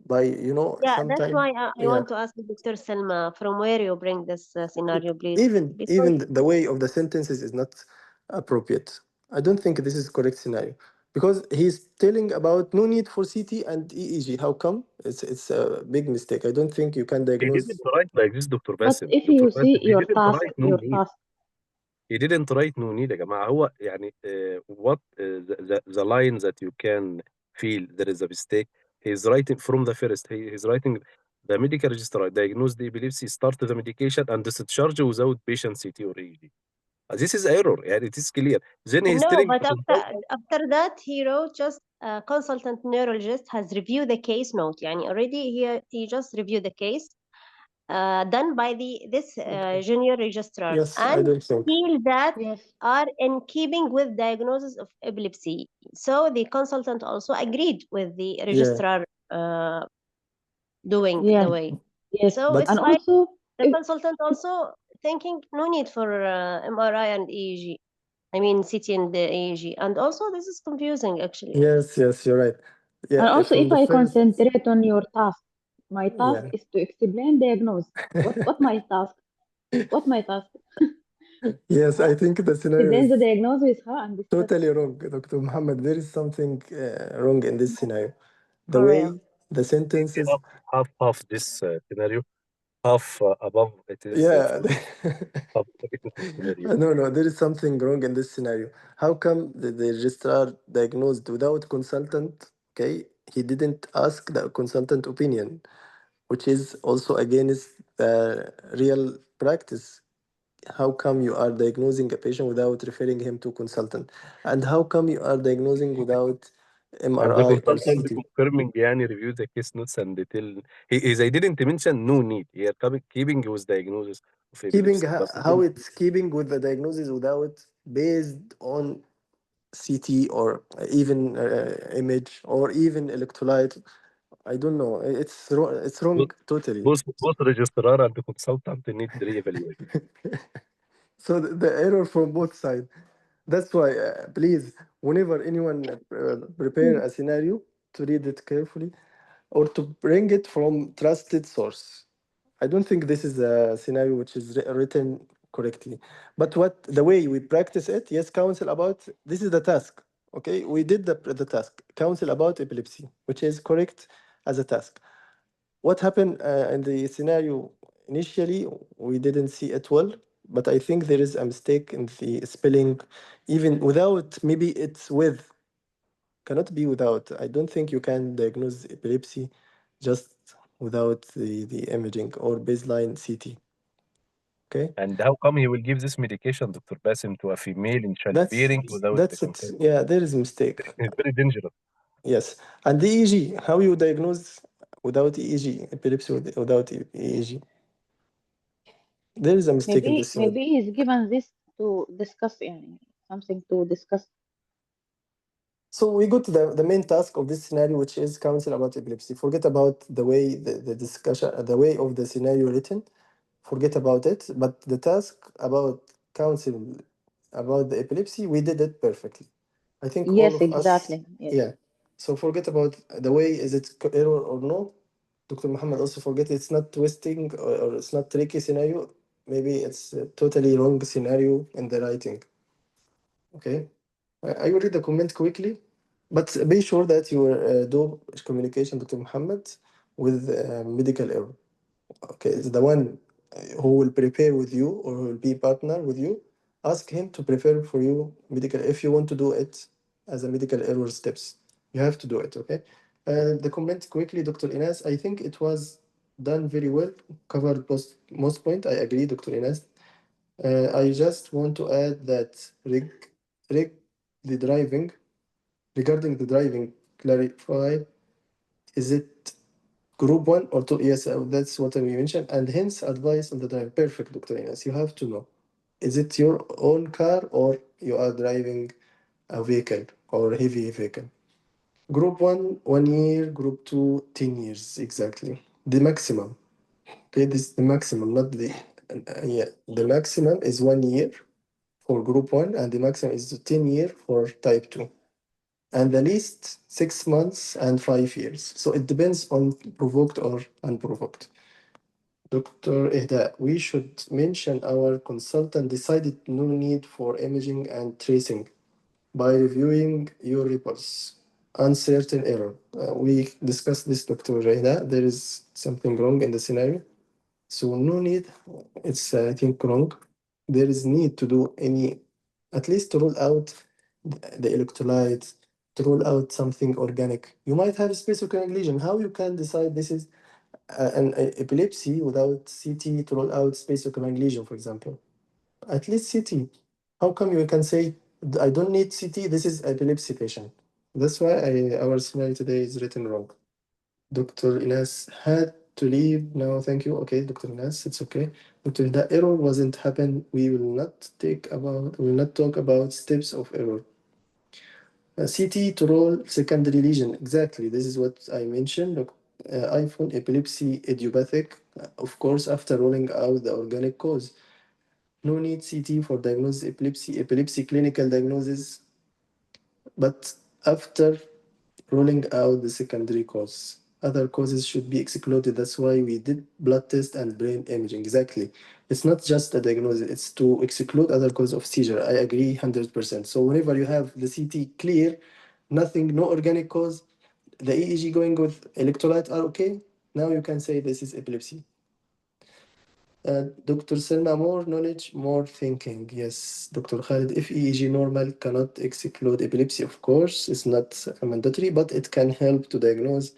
by Yeah, that's sometime. why I Yeah, want to ask Dr. Selma from where you bring this scenario, please. even Because even the way of the sentences is not appropriate. I don't think this is correct scenario, because he's telling about no need for CT and EEG. How come? It's a big mistake. I don't think you can he diagnose. didn't write like this, Dr. But Bassem. if Dr. you see Bassem, he your didn't task, write no need. He didn't write no need يا جماعة. هو يعني what the line that you can feel there is a mistake. He's writing from the first. He's writing the medical registrar diagnosed the epilepsy, start the medication, and discharge without patient CT or EEG. This is error. يعني it is clear. Then he's no, telling but the consultant. after that he wrote just consultant neurologist has reviewed the case note. يعني already he just reviewed the case done by this junior registrar Yes, I and don't think. feel that yes, are in keeping with diagnosis of epilepsy. So the consultant also agreed with the Yeah, registrar doing the yes, way. yes. So but it's And like also, the if, consultant also thinking no need for MRI and EEG. I mean CT and the EEG. And also this is confusing actually. yes, you're right. Yeah, from if the I first. concentrate on your task, my task Yeah. is to explain diagnose. What my task? What my task? Yes, I think the scenario Explain the is diagnosis, huh? And that's totally wrong, Dr. Muhammad. There is something wrong in this scenario. The For real. way the sentences. Half this scenario, half above it is Yeah. for half it is a scenario. No, there is something wrong in this scenario. How come the registrar diagnosed without consultant? Okay, he didn't ask the consultant opinion, which is also against the real practice. How come you are diagnosing a patient without referring him to consultant? And how come you are diagnosing without And the MRI or consultant CT? confirming يعني review the case notes and they tell they didn't mention no need. He are keeping with diagnosis of Keeping epilepsy. But how it's keeping with the diagnosis without based on CT or even image or even electrolyte. I don't know. It's wrong both totally. both registrar and the consultant need re-evaluation. So the error from both sides. That's why, please, whenever anyone prepare a scenario, to read it carefully or to bring it from trusted source. I don't think this is a scenario which is written correctly. But what the way we practice it, yes, counsel about this is the task. Okay, we did the task. Counsel about epilepsy, which is correct as a task. What happened in the scenario initially, we didn't see it well, but I think there is a mistake in the spelling, even without, maybe it's cannot be without. I don't think you can diagnose epilepsy just without the imaging or baseline CT. Okay, And how come he will give this medication, Dr. Basim, to a female in childbearing without the that's it. consent? Yeah, there is a mistake. It's very dangerous. Yes, and the EEG. How you diagnose without EEG epilepsy without EEG? There is a mistake in this. Maybe he's given this to discuss يعني, something to discuss. So we go to the main task of this scenario, which is counsel about epilepsy. Forget about the way the discussion, the way of the scenario written. Forget about it. But the task about counsel about the epilepsy, we did it perfectly. I think all Yes, of us. exactly. Yes. Yeah. So forget about the way, is it error or no. Dr. Muhammad also forget it's not twisting or it's not tricky scenario. Maybe it's a totally wrong scenario in the writing. Okay. I will read the comment quickly, but be sure that you do communication, Dr. Muhammad, with medical error. Okay, it's the one who will prepare with you or who will be partner with you. Ask him to prepare for you medical if you want to do it as a medical error steps. You have to do it. Okay. The comment quickly, Dr. Inas. I think it was done very well. Covered most point. I agree, Dr. Inas. I just want to add that the driving, regarding the driving, clarify, is it group one or two? Yes, that's what we mentioned. And hence advice on the drive. Perfect, Dr. Ines. You have to know. Is it your own car or you are driving a vehicle or heavy vehicle? Group one, 1 year. Group two, 10 years. Exactly. The maximum. Okay, this is the maximum, not the yeah. The maximum is 1 year for group one, and the maximum is 10 year for type two. And the least 6 months and 5 years. So it depends on provoked or unprovoked. Dr. Ihda, we should mention our consultant decided no need for imaging and tracing by reviewing your reports. Uncertain error. We discussed this, Dr. Ihda. There is something wrong in the scenario. So no need. It's I think wrong. There is need to do any, at least to rule out the electrolytes, to rule out something organic. You might have space occurring lesion. How you can decide this is an epilepsy without CT to rule out space occurring lesion, for example? At least CT. How come you can say I don't need CT? This is epilepsy patient. That's why our scenario today is written wrong. Dr. Inas had to leave now. Thank you. Okay, Dr. Inas, it's okay. Dr. The error wasn't happen. We will not talk about steps of error. CT to roll secondary lesion. Exactly. This is what I mentioned. Look, iPhone epilepsy idiopathic. Of course, after rolling out the organic cause. No need CT for diagnosis epilepsy. Epilepsy clinical diagnosis, but after ruling out the secondary cause. Other causes should be excluded. That's why we did blood test and brain imaging. Exactly. It's not just a diagnosis, it's to exclude other cause of seizure. I agree 100%. So whenever you have the CT clear, nothing, no organic cause, the EEG going with electrolyte are okay, now you can say this is epilepsy. Dr. Selma, more knowledge, more thinking. Yes, Dr. Khalid, if EEG normal cannot exclude epilepsy, of course, it's not mandatory, but it can help to diagnose.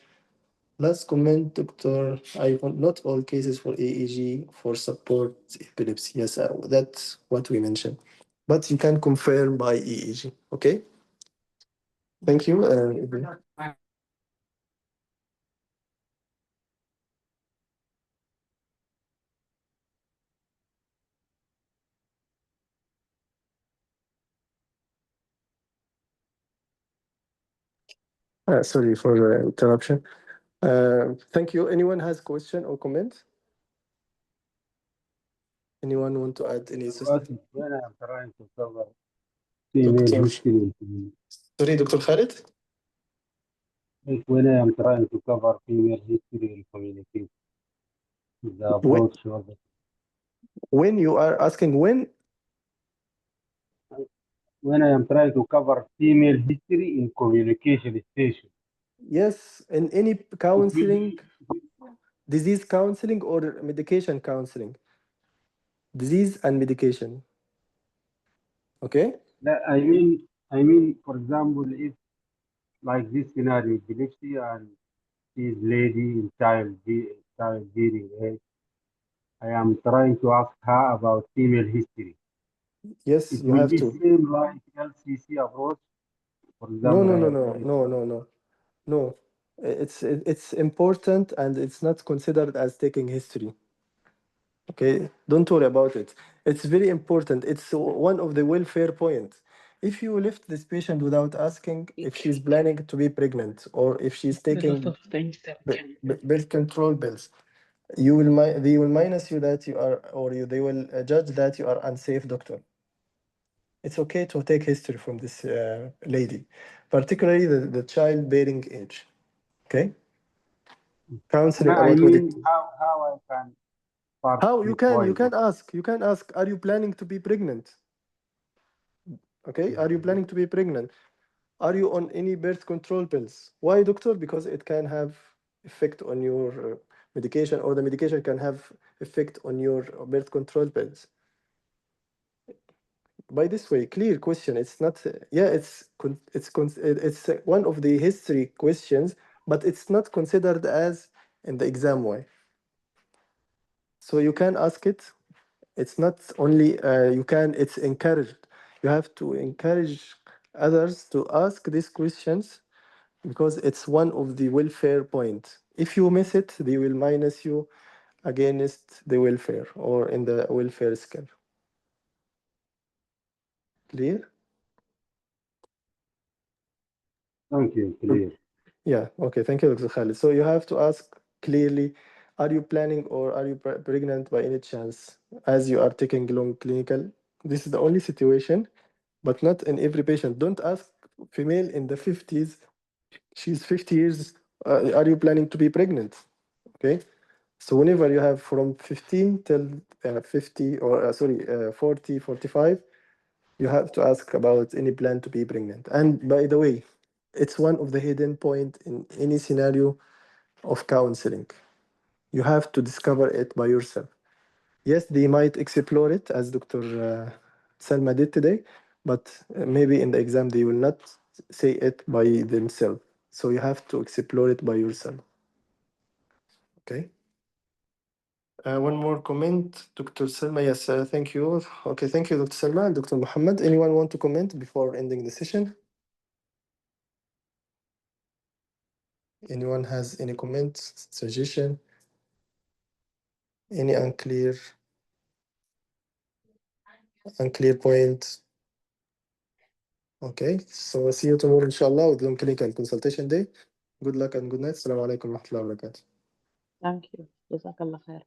Last comment, Dr. I want not all cases for EEG for support epilepsy. Yes, that's what we mentioned. But you can confirm by EEG. Okay. Thank you. Sorry for the interruption. Thank you. Anyone has question or comment? Anyone want to add any system? When I am trying to cover female Dr. history in community. Sorry, Dr. Khalid? When I am trying to cover female history in community, the approach was When you are asking when I am trying to cover female history in communication station. yes, in any counseling, disease counseling or medication counseling. Disease and medication. Okay? I mean, for example, if like this scenario, epilepsy and she's lady in child hearing aid. I am trying to ask her about female history. Yes, It you will have be to. same like LCC approach. For No, example, no, I no, am no, trying no, to ask. no, no, no. It's important and it's not considered as taking history. Okay, don't worry about it. It's very important. It's one of the welfare points. If you left this patient without asking if she's planning to be pregnant or if she's taking birth control pills, they will minus you that you are, or they will judge that you are unsafe doctor. It's okay to take history from this lady, particularly the childbearing age. Okay, counseling I about mean, medication. how I can part How this you point? can ask, are you planning to be pregnant? Okay, are you planning to be pregnant? Are you on any birth control pills? Why, doctor? Because it can have effect on your medication, or the medication can have effect on your birth control pills. By this way, clear question. It's not. Yeah, it's one of the history questions, but it's not considered as in the exam way. So you can ask it. It's not only you can. It's encouraged. You have to encourage others to ask these questions because it's one of the welfare point. If you miss it, they will minus you against the welfare or in the welfare scale. Clear? Thank you, clear. Yeah. Okay. Thank you, Dr. Khalid. So you have to ask clearly, are you planning or are you pregnant by any chance as you are taking long clinical? This is the only situation, but not in every patient. Don't ask female in the 50s. She's 50 years. Are you planning to be pregnant? Okay. So whenever you have from 15 till 50 or 40, 45, you have to ask about any plan to be pregnant. And by the way, it's one of the hidden point in any scenario of counseling. You have to discover it by yourself. Yes, they might explore it as Dr. Salma did today, but maybe in the exam they will not say it by themselves. So you have to explore it by yourself. Okay. One more comment, Dr. Salma. Yes, thank you. Okay, thank you, Dr. Salma and Dr. Muhammad. Anyone want to comment before ending the session? Anyone has any comments, suggestion, any unclear point? Okay, so see you tomorrow, inshallah, with the clinical consultation day. Good luck and good night. Assalamu alaikum wa rahmatullahi wa barakatuh. Thank you. جزاك الله خير.